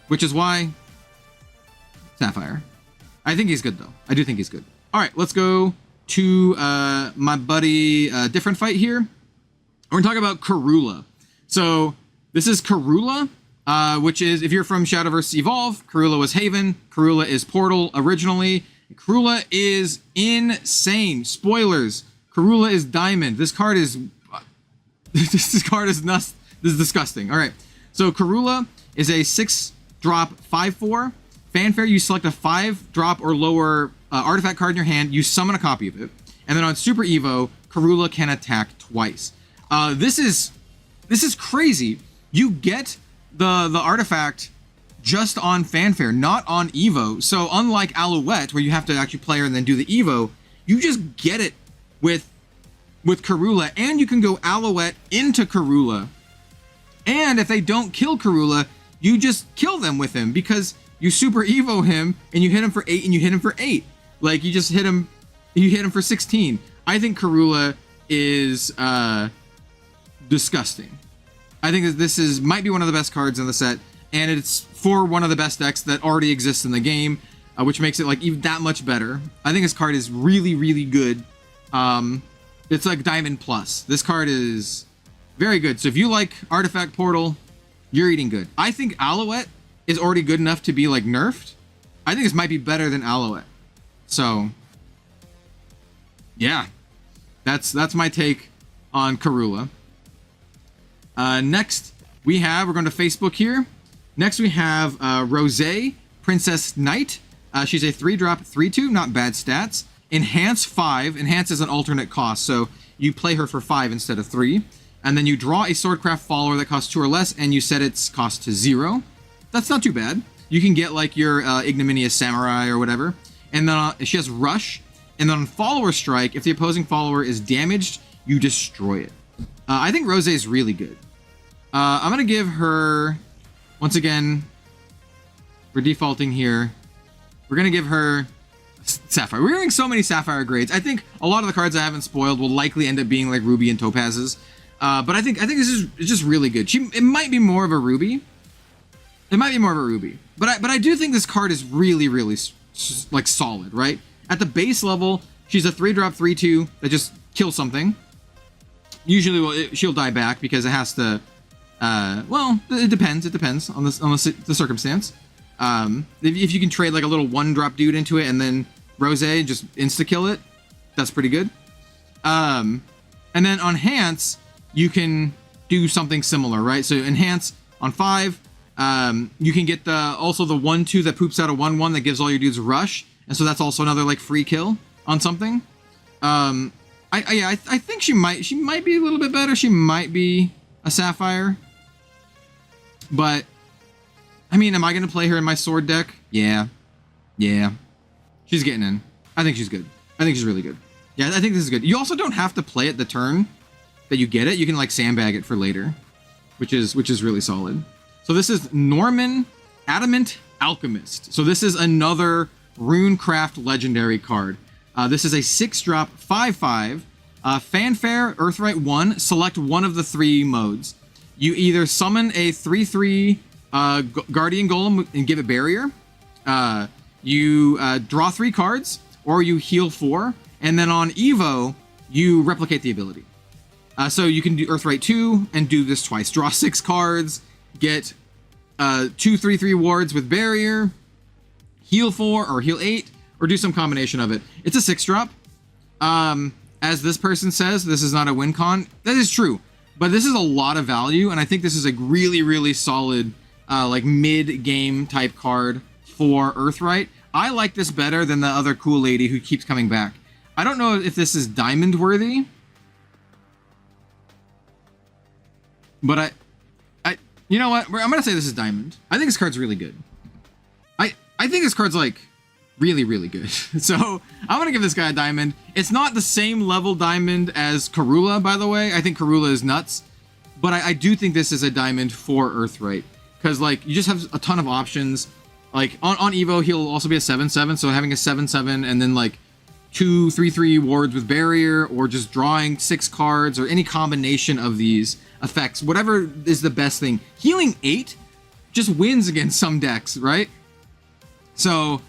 Which is why Sapphire. I think he's good though. I do think he's good. All right, let's go to my buddy different fight here. We're gonna talk about Karula. So this is Karula, which is, if you're from Shadowverse Evolve, Karula was Haven. Karula is Portal originally. Karula is insane. Spoilers. Karula is Diamond. This card is this card is nuts. This is disgusting. All right. So Karula is a 6-drop 5/4. Fanfare, you select a 5-drop or lower artifact card in your hand. You summon a copy of it, and then on Super Evo, Karula can attack twice. This is crazy. You get the artifact just on Fanfare, not on Evo. So unlike Alouette, where you have to actually play her and then do the Evo, you just get it with Karula, and you can go Alouette into Karula. And if they don't kill Karula, you just kill them with him, because you super Evo him and you hit him for 8 and you hit him for 8. Like, you just hit him, you hit him for 16. I think Karula is disgusting. I think that this might be one of the best cards in the set, and it's for one of the best decks that already exists in the game, which makes it like even that much better. I think this card is really, really good. It's like Diamond Plus. This card is very good. So if you like Artifact Portal, you're eating good. I think Alouette is already good enough to be like nerfed. I think this might be better than Alouette. So yeah, that's my take on Karula. Next we're going to Facebook here. Next we have Rosé, Princess Knight. She's a 3-drop, 3/2, not bad stats. Enhance 5. Enhance is an alternate cost, so you play her for 5 instead of 3. And then you draw a Swordcraft follower that costs 2 or less, and you set its cost to 0. That's not too bad. You can get like your Ignominious Samurai or whatever. And then she has Rush. And then on Follower Strike, if the opposing follower is damaged, you destroy it. I think Rose is really good. I'm going to give her, once again, we're defaulting here. We're going to give her Sapphire. We're getting so many Sapphire grades. I think a lot of the cards I haven't spoiled will likely end up being like Ruby and Topazes. But I think this is just really good. It might be more of a Ruby. It might be more of a Ruby. But I do think this card is really, really like solid, right? At the base level, she's a 3-drop, 3/2 that just kills something. Usually, she'll die back because it has to. Well, it depends. It depends on the circumstance. If you can trade like a little 1-drop dude into it and then Rose just insta kill it, that's pretty good. And then on Enhance, you can do something similar, right? So Enhance on 5, you can get also the 1/2 that poops out a 1/1 that gives all your dudes Rush, and so that's also another like free kill on something. I think she might be a little bit better. She might be a Sapphire, but I mean, am I gonna play her in my sword deck? Yeah, she's getting in. I think she's good. I think she's really good. Yeah, I think this is good. You also don't have to play it the turn that you get it. You can like sandbag it for later, which is really solid. So this is Norman Adamant Alchemist. So this is another Runecraft legendary card. This is a 6-drop, 5/5. Fanfare Earth 1. Select one of the 3 modes. You either summon a 3/3 Guardian Golem and give it barrier. You draw 3 cards, or you heal 4. And then on Evo, you replicate the ability. So you can do Earth 2 and do this twice. Draw 6 cards, get 2 3/3 wards with barrier, heal 4 or heal 8, or do some combination of it. It's a 6-drop. As this person says, this is not a win con. That is true, but this is a lot of value, and I think this is a really, really solid like mid-game type card for Earthright. I like this better than the other cool lady who keeps coming back. I don't know if this is diamond worthy, but I you know what? I'm gonna say this is diamond. I think this card's really good. I think this card's like really, really good. So I'm gonna give this guy a diamond. It's not the same level diamond as Karula, by the way. I think Karula is nuts, but I do think this is a diamond for Earthright because like you just have a ton of options. Like on Evo, he'll also be a 7/7. So having a 7/7 and then like 2 3/3 wards with barrier, or just drawing 6 cards, or any combination of these effects, whatever is the best thing. Healing 8 just wins against some decks, right? So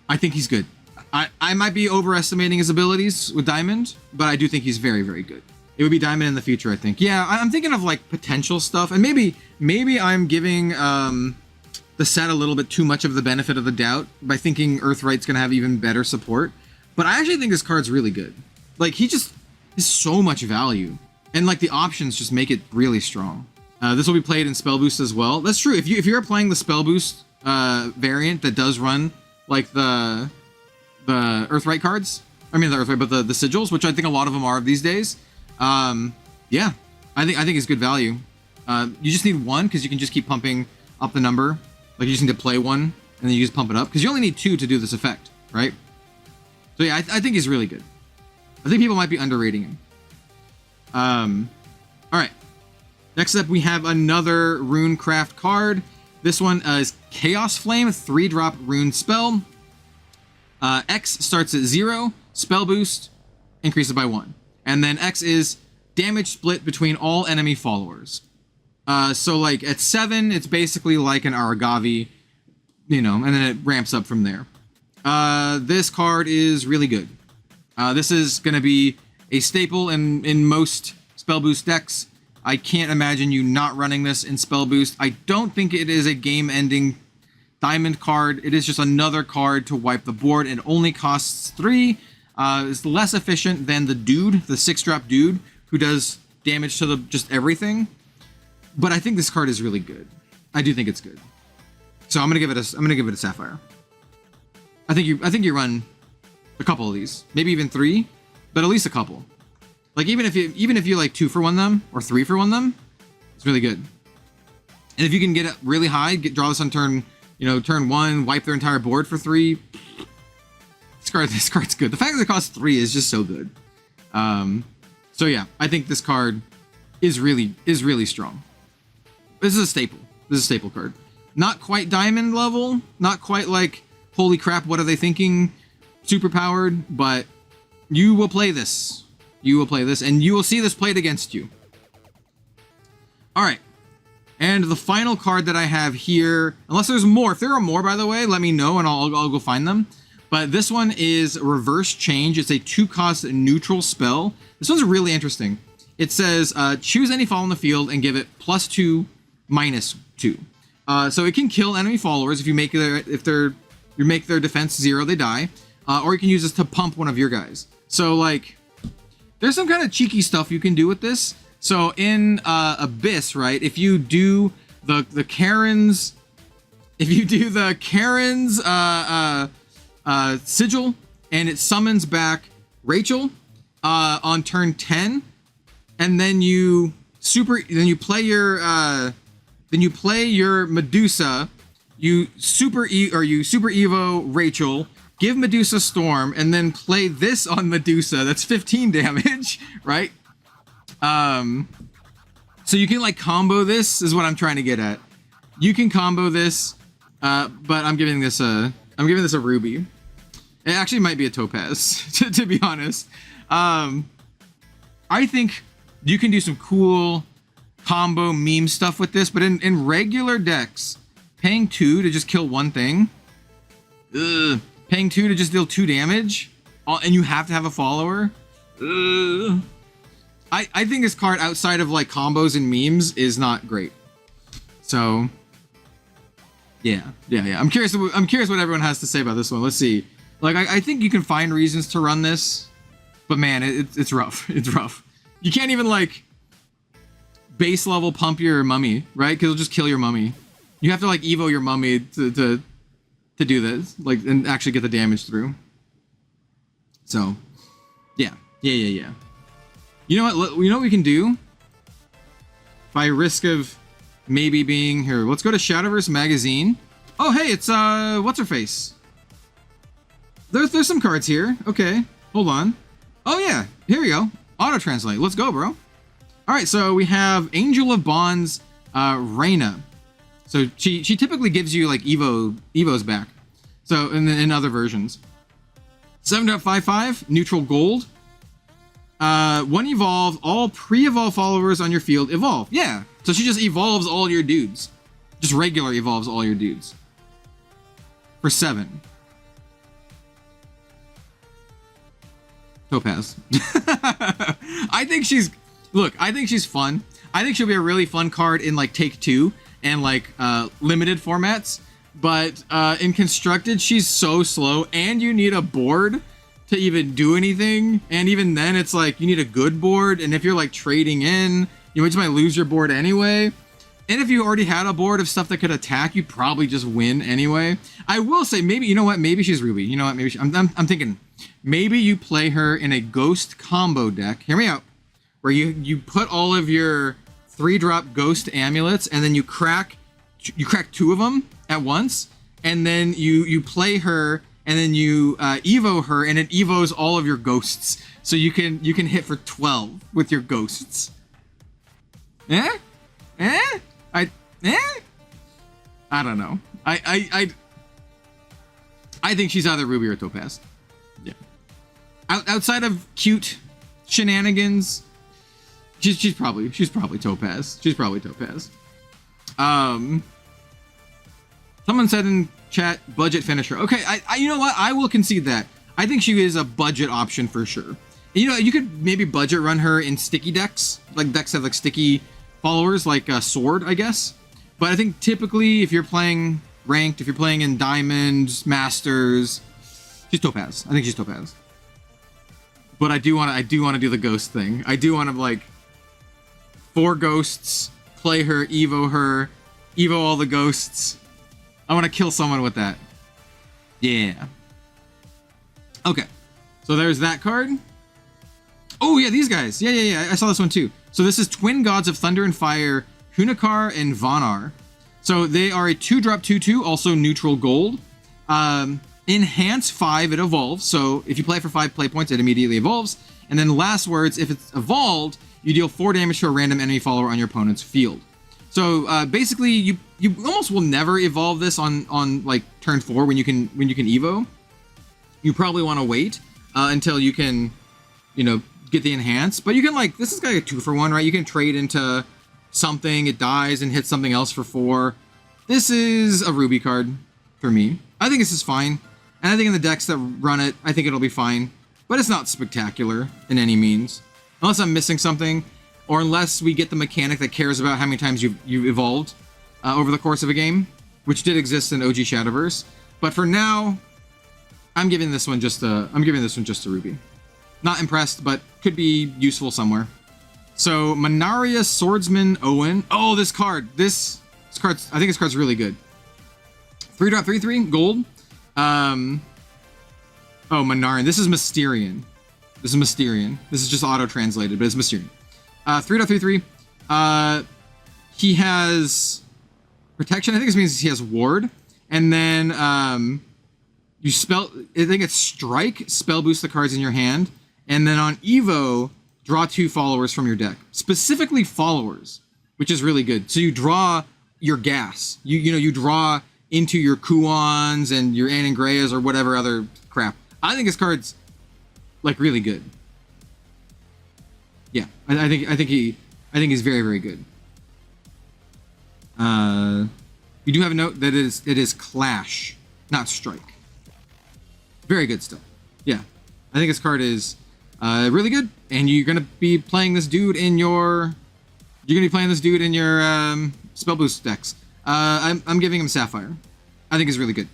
I think he's good. I might be overestimating his abilities with Diamond, but I do think he's very, very good. It would be Diamond in the future, I think. Yeah, I'm thinking of like potential stuff, and maybe I'm giving the set a little bit too much of the benefit of the doubt by thinking Earthright's gonna have even better support. But I actually think this card's really good. Like he just is so much value, and like the options just make it really strong. This will be played in Spell Boost as well. That's true. If you're playing the Spell Boost variant that does run like the Earthright cards, I mean the Earthright, but the sigils, which I think a lot of them are these days. Yeah, I think it's good value. You just need 1 because you can just keep pumping up the number. Like you just need to play 1 and then you just pump it up because you only need 2 to do this effect, right? So yeah, I think he's really good. I think people might be underrating him. All right. Next up, we have another Runecraft card. This one is Chaos Flame, 3-drop rune spell. X starts at 0, spell boost increases by 1. And then X is damage split between all enemy followers. So like at 7, it's basically like an Aragavi, you know, and then it ramps up from there. This card is really good. This is going to be a staple in most spell boost decks. I can't imagine you not running this in spell boost. I don't think it is a game-ending diamond card. It is just another card to wipe the board. It only costs 3. It's less efficient than the dude, the 6-drop dude, who does damage to just everything. But I think this card is really good. I do think it's good. So I'm gonna give it a Sapphire. I think you run a couple of these, maybe even 3, but at least a couple. Like even if you like 2 for 1 them or 3 for 1 them, it's really good. And if you can get it really high, draw this on turn, turn 1, wipe their entire board for 3. This card's good. The fact that it costs 3 is just so good. So yeah, I think this card is really strong. This is a staple. This is a staple card. Not quite diamond level, not quite like, holy crap, what are they thinking? Super powered, but you will play this. You will play this, and you will see this played against you. All right. And the final card that I have here, unless there's more. If there are more, by the way, let me know, and I'll go find them. But this one is Reverse Change. It's a 2-cost neutral spell. This one's really interesting. It says, choose any fall in the field and give it +2, -2. So it can kill enemy followers if you make their defense 0, they die. Or you can use this to pump one of your guys. So like, there's some kind of cheeky stuff you can do with this. So in Abyss, right? If you do the Karen's, sigil, and it summons back Rachel on turn 10, and then you play your Medusa, you super evo Rachel, give Medusa Storm, and then play this on Medusa. That's 15 damage, right? So you can like combo this, is what I'm trying to get at. You can combo this, but I'm giving this a ruby. It actually might be a topaz, to be honest. I think you can do some cool combo meme stuff with this, but in regular decks, paying 2 to just kill one thing, paying 2 to just deal 2 damage, and you have to have a follower, I think this card, outside of like combos and memes, is not great. So yeah. I'm curious what everyone has to say about this one. Let's see. Like, I think you can find reasons to run this, but man, it's rough. It's rough. You can't even like base level pump your mummy, right? Because it'll just kill your mummy. You have to like evo your mummy to do this, like, and actually get the damage through. So yeah. You know what we can do? By risk of maybe being here, let's go to Shadowverse magazine. Oh hey, it's what's her face? There's some cards here. Okay, hold on. Oh yeah, here we go. Auto translate. Let's go, bro. All right, so we have Angel of Bonds, Reyna. So she typically gives you like evos back. So in other versions, 7.55 neutral gold. 1 evolve, all pre-evolve followers on your field evolve. Yeah, so she just evolves all your dudes. Just regular evolves all your dudes. For 7. Topaz. I think she's fun. I think she'll be a really fun card in like Take 2 and like limited formats. But in Constructed, she's so slow, and you need a board to even do anything, and even then it's like you need a good board, and if you're like trading in, you just might lose your board anyway. And if you already had a board of stuff that could attack, you probably just win anyway. I will say, maybe, you know what, maybe she's Ruby. You know what, maybe I'm thinking maybe you play her in a ghost combo deck. Hear me out. Where you put all of your 3-drop ghost amulets, and then you crack 2 of them at once, and then you play her, and then you evo her, and it evos all of your ghosts. So you can hit for 12 with your ghosts. I don't know. I think she's either Ruby or Topaz. Yeah. Outside of cute shenanigans, she's probably Topaz. She's probably Topaz. Someone said in chat, budget finisher. Okay, I you know what? I will concede that. I think she is a budget option for sure. You know, you could maybe budget run her in sticky decks, like decks that have like sticky followers, like Sword, I guess. But I think typically, if you're playing ranked, if you're playing in Diamond, Masters, she's Topaz. I think she's Topaz. But I do want to do the ghost thing. I do want to like 4 ghosts, play her, evo all the ghosts. I want to kill someone with that. Yeah. Okay. So there's that card. Oh, yeah, these guys. Yeah. I saw this one too. So this is Twin Gods of Thunder and Fire, Hunakar and Vonar. So they are a 2-drop 2/2, also neutral gold. Enhance 5, it evolves. So if you play for 5 play points, it immediately evolves. And then last words, if it's evolved, you deal 4 damage to a random enemy follower on your opponent's field. So basically, you almost will never evolve this on like turn 4 when you can evo. You probably want to wait until you can, get the enhance. But you can this is like a 2-for-1, right? You can trade into something, it dies and hits something else for 4. This is a Ruby card for me. I think this is fine. And I think in the decks that run it, I think it'll be fine. But it's not spectacular in any means. Unless I'm missing something, or unless we get the mechanic that cares about how many times you've evolved over the course of a game, which did exist in OG Shadowverse. But for now, I'm giving this one just a Ruby. Not impressed, but could be useful somewhere. So Manaria Swordsman Owen. Oh, this card. This card's, I think this card's really good. 3-drop 3/3 gold. Oh, Manarian. This is Mysterion. This is just auto-translated, but it's Mysterion. 3-drop 3/3. He has protection. I think this means he has ward. And then I think it's strike, spell boost the cards in your hand. And then on Evo, draw 2 followers from your deck. Specifically followers, which is really good. So you draw your gas. You draw into your Kuons and your Anangreas or whatever other crap. I think this card's really good. Yeah, I think he's very, very good. You do have a note that it is clash, not strike. Very good stuff. Yeah, I think this card is really good, and you're gonna be playing this dude in your spell boost decks. I'm giving him Sapphire. I think he's really good.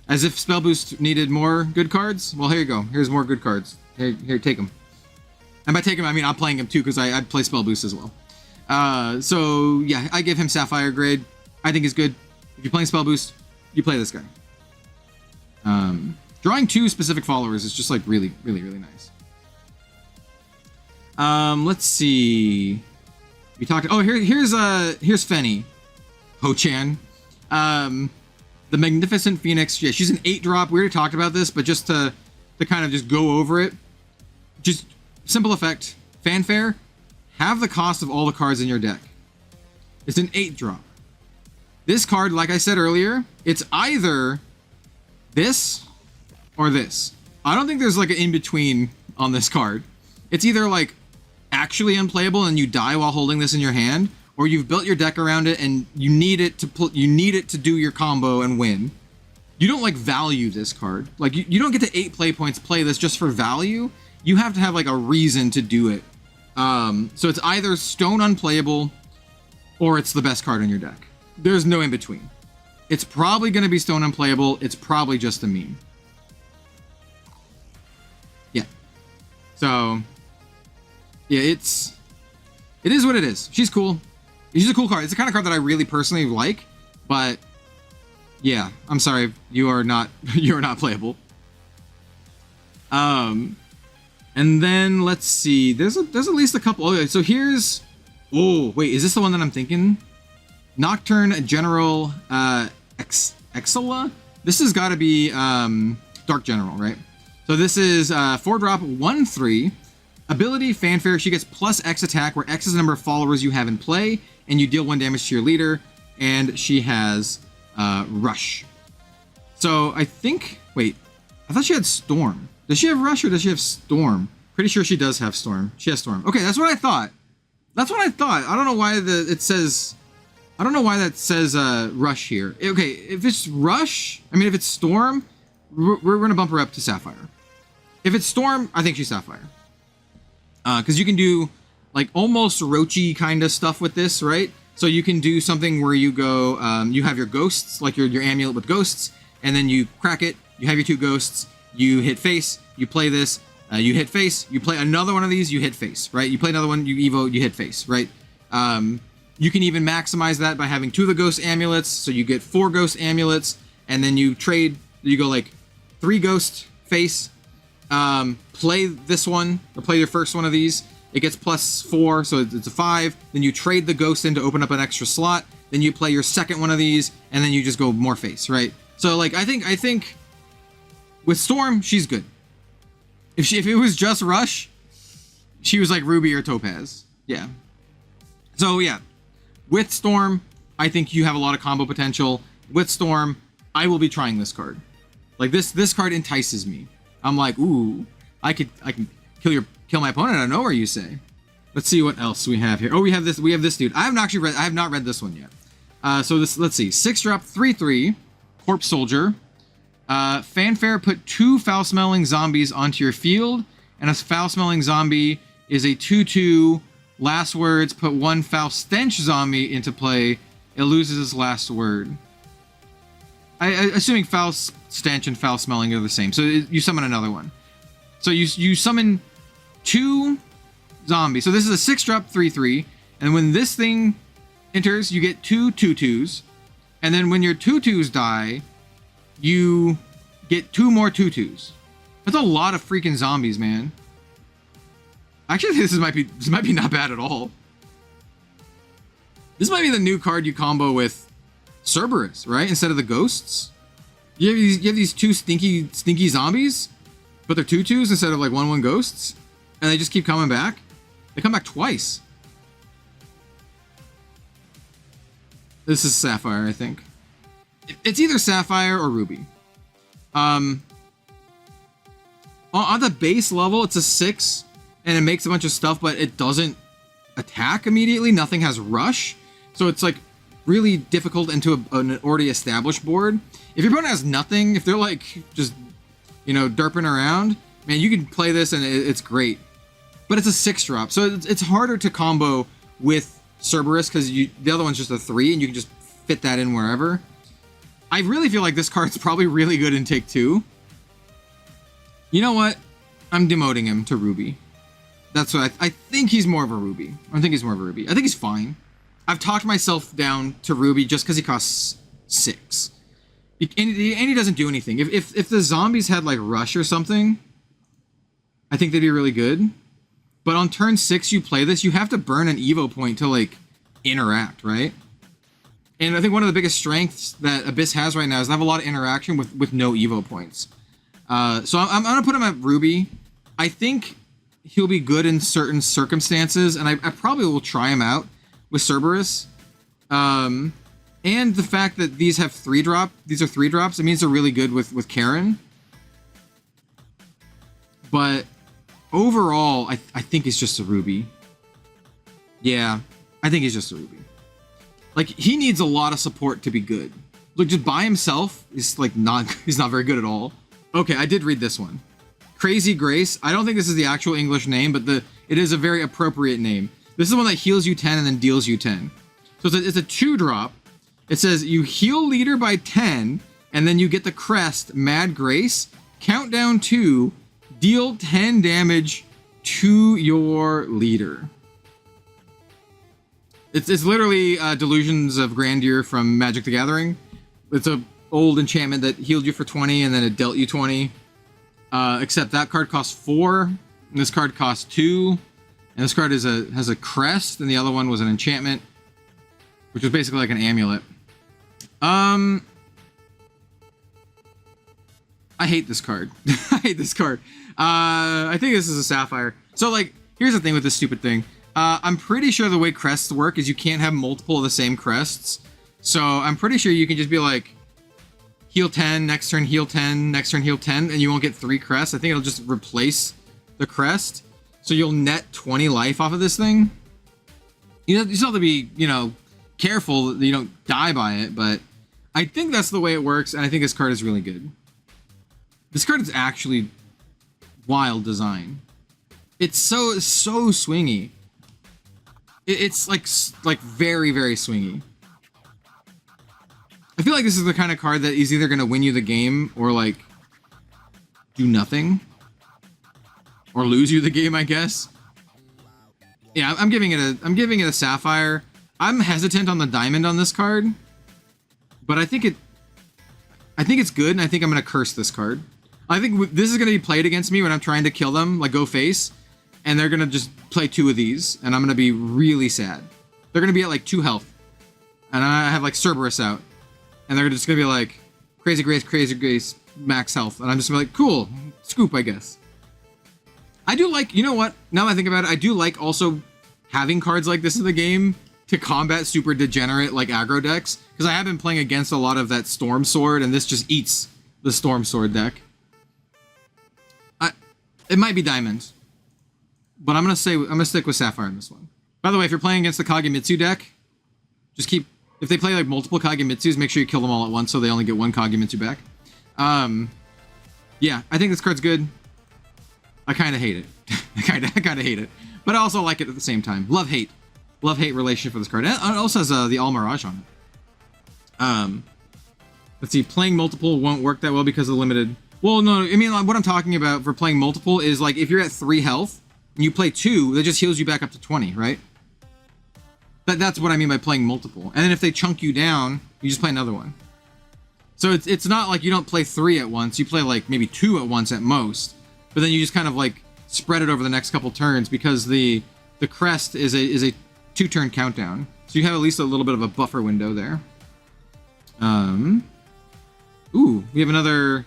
As if spell boost needed more good cards. Well, here you go. Here's more good cards. Here, take them. And by take them, I mean I'm playing him too because I play spell boost as well. So yeah, I give him Sapphire grade. I think he's good. If you're playing spell boost, you play this guy. Drawing 2 specific followers is just really, really, really nice. Let's see. We talked. Oh, here's Fenny, Ho-Chan. The Magnificent Phoenix. Yeah, she's an 8-drop. We already talked about this, but just to kind of just go over it. Just simple effect. Fanfare. Have the cost of all the cards in your deck. It's an 8-drop. This card, like I said earlier, it's either this or this. I don't think there's an in-between on this card. It's either actually unplayable and you die while holding this in your hand, or you've built your deck around it and you need it to do your combo and win. You don't value this card. You don't get to 8 play points play this just for value. You have to have a reason to do it. So it's either stone unplayable or it's the best card in your deck. There's no in between. It's probably going to be stone unplayable. It's probably just a meme. Yeah. So yeah, it is what it is. She's cool. She's a cool card. It's the kind of card that I really personally like, but yeah, I'm sorry, you are not playable. And then let's see. There's at least a couple. Okay, so here's. Oh wait, is this the one that I'm thinking? Nocturne General Exola. This has got to be Dark General, right? So this is 4-drop 1/3. Ability Fanfare. She gets +X attack, where X is the number of followers you have in play, and you deal 1 damage to your leader. And she has Rush. So I think. Wait, I thought she had Storm. Does she have Rush or does she have Storm? Pretty sure she does have Storm. She has Storm. Okay, that's what I thought. I don't know why it says. I don't know why that says Rush here. Okay, if it's Rush, if it's Storm, we're gonna bump her up to Sapphire. If it's Storm, I think she's Sapphire. Because you can do almost Roachy kind of stuff with this, right? So you can do something where you go, you have your ghosts, your amulet with ghosts, and then you crack it. You have your 2 ghosts. You hit face. You play this. You hit face. You play another one of these. You hit face, right? You play another one. You evo. You hit face, right? You can even maximize that by having 2 of the ghost amulets, so you get 4 ghost amulets, and then you trade, you go like 3 ghost face, play this one, or play your first one of these, it gets +4, so it's a 5, then you trade the ghost in to open up an extra slot, then you play your second one of these, and then you just go more face, right? So like, I think with Storm, she's good. If it was just Rush, she was like Ruby or Topaz. Yeah. So yeah, with Storm, I think you have a lot of combo potential. With Storm, I will be trying this card. Like this card entices me. I'm like, ooh, I can kill my opponent out of nowhere, you say. Let's see what else we have here. Oh, we have this dude. I have not read this one yet. So this, let's see. 6-drop 3/3 Corpse Soldier. Fanfare, put 2 foul-smelling zombies onto your field, and a foul-smelling zombie is a 2/2. Last words, put 1 foul stench zombie into play. It loses its last word. Assuming foul stench and foul smelling are the same. So you summon another one. So you summon 2 zombies. So this is a 6-drop 3/3, and when this thing enters, you get 2 2/2s, and then when your 2/2s die, you get 2 more 2/2s. That's a lot of freaking zombies, man. Actually, this might be not bad at all. This might be the new card you combo with Cerberus, right? Instead of the ghosts. You have these 2 stinky zombies, but they're 2/2s instead of like 1/1 ghosts, and they just keep coming back. They come back twice. This is Sapphire, I think. It's either Sapphire or Ruby. On the base level, it's a 6, and it makes a bunch of stuff, but it doesn't attack immediately. Nothing has rush, so it's like really difficult into an already established board. If your opponent has nothing, if they're like just, you know, derping around, man, you can play this and it's great. But it's a 6-drop, so it's harder to combo with Cerberus because the other one's just a 3, and you can just fit that in wherever. I really feel like this card's probably really good in Take 2. You know what? I'm demoting him to Ruby. That's what I think he's more of a Ruby. I think he's fine. I've talked myself down to Ruby just because he costs 6. And he doesn't do anything. If the zombies had like Rush or something, I think they'd be really good. But on turn 6, you play this, you have to burn an Evo point to like interact, right? And I think one of the biggest strengths that Abyss has right now is they have a lot of interaction with no Evo points. So I'm going to put him at Ruby. I think he'll be good in certain circumstances, and I probably will try him out with Cerberus. And the fact that these have 3-drop, these are 3-drops, it means they're really good with Karen. But overall, I think he's just a Ruby. Yeah, I think he's just a Ruby. Like, he needs a lot of support to be good. Look, just by himself, he's not very good at all. Okay, I did read this one. Crazy Grace. I don't think this is the actual English name, but it is a very appropriate name. This is the one that heals you 10 and then deals you 10. So it's a 2-drop. It says you heal leader by 10, and then you get the crest, Mad Grace, countdown 2, deal 10 damage to your leader. It's literally Delusions of Grandeur from Magic the Gathering. It's a old enchantment that healed you for 20 and then it dealt you 20. Except that card costs 4, and this card costs 2, and this card has a crest, and the other one was an enchantment, which was basically like an amulet. I hate this card. I hate this card. I think this is a Sapphire. So like, here's the thing with this stupid thing. I'm pretty sure the way crests work is you can't have multiple of the same crests. So I'm pretty sure you can just be like, heal 10, next turn heal 10, next turn heal 10, and you won't get 3 crests. I think it'll just replace the crest. So you'll net 20 life off of this thing. You still have to be, you know, careful that you don't die by it, but I think that's the way it works, and I think this card is really good. This card is actually wild design. It's so swingy. It's like very, very swingy. I feel like this is the kind of card that is either going to win you the game or like do nothing, or lose you the game, I guess. Yeah, I'm giving it a Sapphire. I'm hesitant on the diamond on this card, but I think it's good, and I think I'm gonna curse this card. I think this is gonna be played against me when I'm trying to kill them, like go face, and they're gonna just play 2 of these, and I'm gonna be really sad. They're gonna be at like 2 health, and I have like Cerberus out, and they're just gonna be like crazy grace, max health, and I'm just gonna be like, cool, scoop, I guess. I do like, you know what? Now that I think about it, I do like also having cards like this in the game to combat super degenerate like aggro decks, because I have been playing against a lot of that Storm Sword, and this just eats the Storm Sword deck. It might be diamond, but I'm gonna stick with Sapphire in this one. By the way, if you're playing against the Kagemitsu deck, just keep, if they play like multiple Kagemitsus, make sure you kill them all at once so they only get 1 Kagemitsu back. Yeah, I think this card's good. I kind of hate it. I kind of hate it, but I also like it at the same time. Love-hate relationship for this card. It also has the All Mirage on it. Let's see, playing multiple won't work that well because of the limited. Well, no, I mean, what I'm talking about for playing multiple is like if you're at 3 health and you play 2, that just heals you back up to 20, right? That's what I mean by playing multiple. And then if they chunk you down, you just play another one. So it's not like you don't play 3 at once. You play like maybe 2 at once at most. But then you just kind of like spread it over the next couple turns because the crest is a 2-turn countdown. So you have at least a little bit of a buffer window there. Ooh, we have another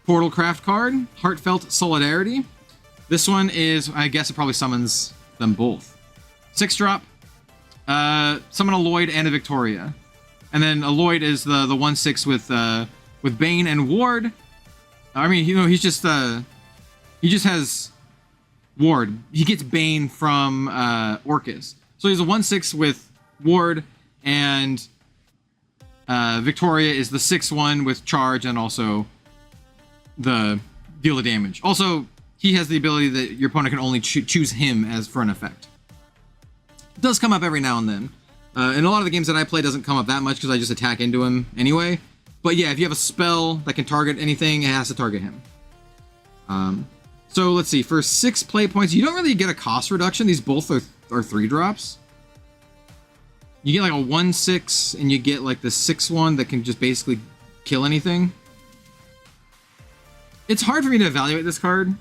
Portalcraft card, Heartfelt Solidarity. This one is, I guess it probably summons them both. 6-drop, summon a Lloyd and a Victoria. And then a Lloyd is the 1/6 with Bane and Ward. I mean, you know, he just has Ward. He gets Bane from Orcus. So he's a 1/6 with Ward, and Victoria is the 6/1 with charge and also the deal of damage. Also, he has the ability that your opponent can only choose him as for an effect. It does come up every now and then. In a lot of the games that I play, it doesn't come up that much because I just attack into him anyway. But yeah, if you have a spell that can target anything, it has to target him. So let's see, for 6 play points, you don't really get a cost reduction. These both are 3-drops. You get like a 1/6, and you get like the 6/1 that can just basically kill anything. It's hard for me to evaluate this card.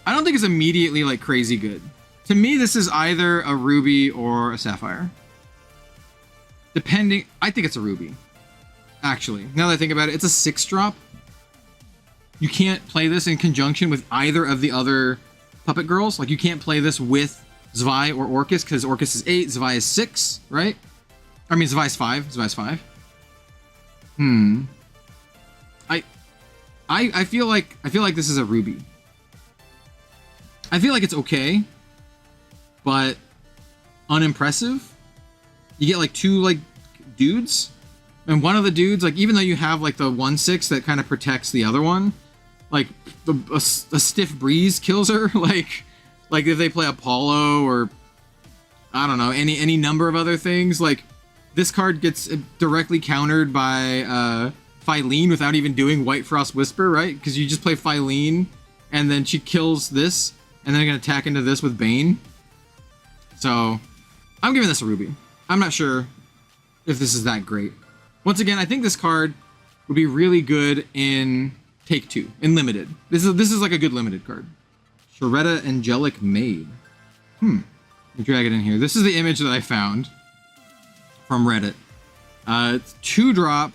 I don't think it's immediately like crazy good. To me, this is either a ruby or a sapphire. Depending, I think it's a ruby. Actually, now that I think about it, it's a 6-drop. You can't play this in conjunction with either of the other puppet girls. Like, you can't play this with Zevai or Orcus, because Orcus is 8, Zevai is 6, right? I mean, Zevai's 5. Zevai's 5. I feel like this is a ruby. I feel like it's okay, but unimpressive. You get like 2 like dudes, and one of the dudes, like, even though you have like the 1/6 that kind of protects the other one, like a stiff breeze kills her. like if they play Apollo or I don't know, any number of other things, like this card gets directly countered by Phylene without even doing White Frost Whisper, right? Because you just play Phylene and then she kills this, and then you're gonna attack into this with Bane. So I'm giving this a ruby. I'm not sure if this is that great. Once again, I think this card would be really good in Take 2, in Limited. This is like a good Limited card. Sharetta Angelic Maid. Let me drag it in here. This is the image that I found from Reddit. It's 2-drop,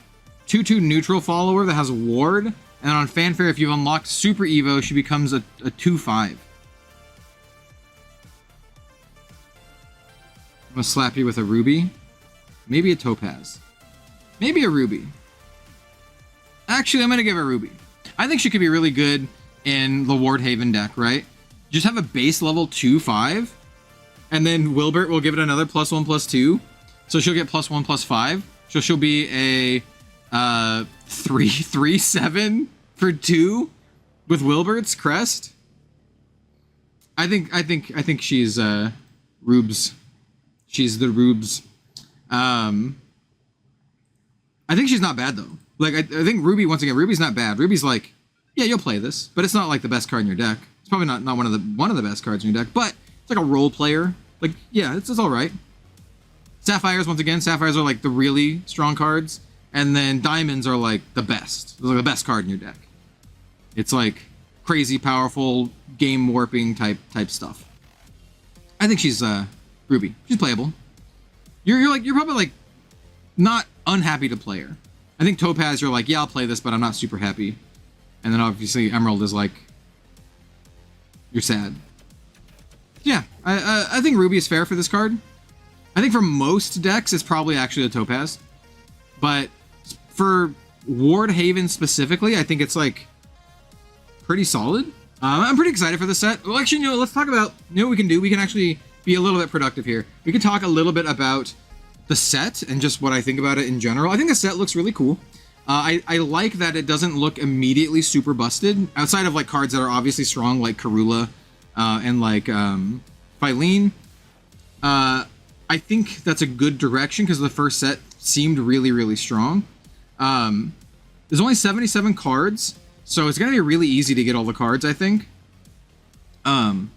2/2 neutral follower that has Ward, and on Fanfare, if you've unlocked Super Evo, she becomes a 2/5. I'm gonna slap you with a ruby. Maybe a topaz. Maybe a ruby. Actually, I'm gonna give her a ruby. I think she could be really good in the Wardhaven deck, right? Just have a base level 2/5, and then Wilbert will give it another +1/+2. So she'll get +1/+5. So she'll be a 3/7 for 2 with Wilbert's crest. I think she's Rubes. She's the Rubes. I think she's not bad though. Like I think Ruby, once again, Ruby's not bad. Ruby's like, yeah, you'll play this, but it's not like the best card in your deck. It's probably not one of the best cards in your deck, but it's like a role player. Like, yeah, it's all right. Sapphires, once again, Sapphires are like the really strong cards, and then Diamonds are like the best. They're like the best card in your deck. It's like crazy powerful game warping type stuff. I think she's Ruby. She's playable. You're probably like not unhappy to play her. I think Topaz, you're like, yeah, I'll play this, but I'm not super happy. And then obviously Emerald is like, you're sad. Yeah, I think Ruby is fair for this card. I think for most decks, it's probably actually a Topaz. But for Ward Haven specifically, I think it's like pretty solid. I'm pretty excited for the set. Well, actually, no, let's talk about, you know what we can do? We can actually be a little bit productive here. We can talk a little bit about the set and just what I think about it in general. I think the set looks really cool. I like that it doesn't look immediately super busted, outside of like cards that are obviously strong, like Karula and like Phylene. I think that's a good direction because the first set seemed really, really strong. There's only 77 cards, so it's going to be really easy to get all the cards, I think. And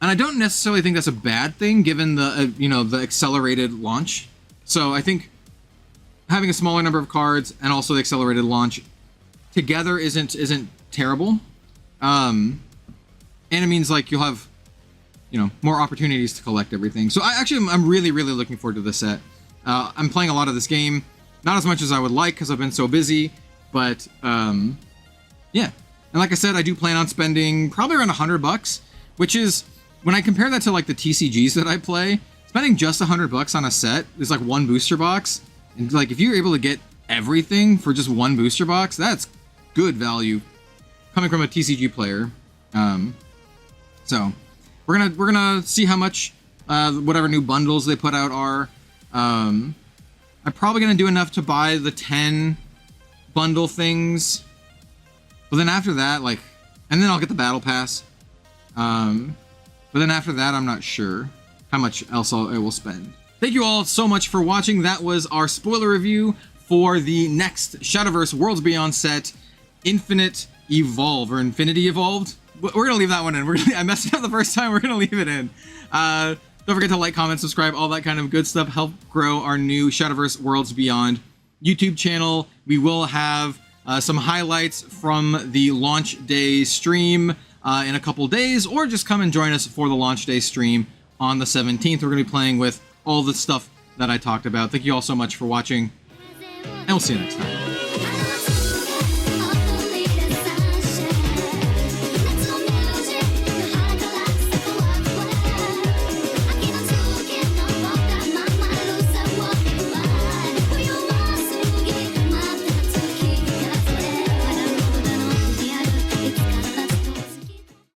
I don't necessarily think that's a bad thing, given the the accelerated launch. So I think having a smaller number of cards and also the accelerated launch together isn't terrible. And it means like you'll have more opportunities to collect everything. So I'm really, really looking forward to this set. I'm playing a lot of this game, not as much as I would like because I've been so busy, but yeah. And like I said, I do plan on spending probably around $100, which is, when I compare that to like the TCGs that I play, spending just $100 on a set is like one booster box. And like if you're able to get everything for just one booster box, that's good value coming from a TCG player. So we're gonna see how much whatever new bundles they put out are. I'm probably gonna do enough to buy the 10 bundle things, but then after that, like, and then I'll get the battle pass. But then after that, I'm not sure how much else I will spend. Thank you all so much for watching. That was our spoiler review for the next Shadowverse Worlds Beyond set, Infinite Evolve, or Infinity Evolved. We're gonna leave that one in. I messed it up the first time. We're gonna leave it in. Don't forget to like, comment, subscribe, all that kind of good stuff. Help grow our new Shadowverse Worlds Beyond YouTube channel. We will have some highlights from the launch day stream in a couple days, or just come and join us for the launch day stream on the 17th. We're gonna be playing with all the stuff that I talked about. Thank you all so much for watching, and we'll see you next time.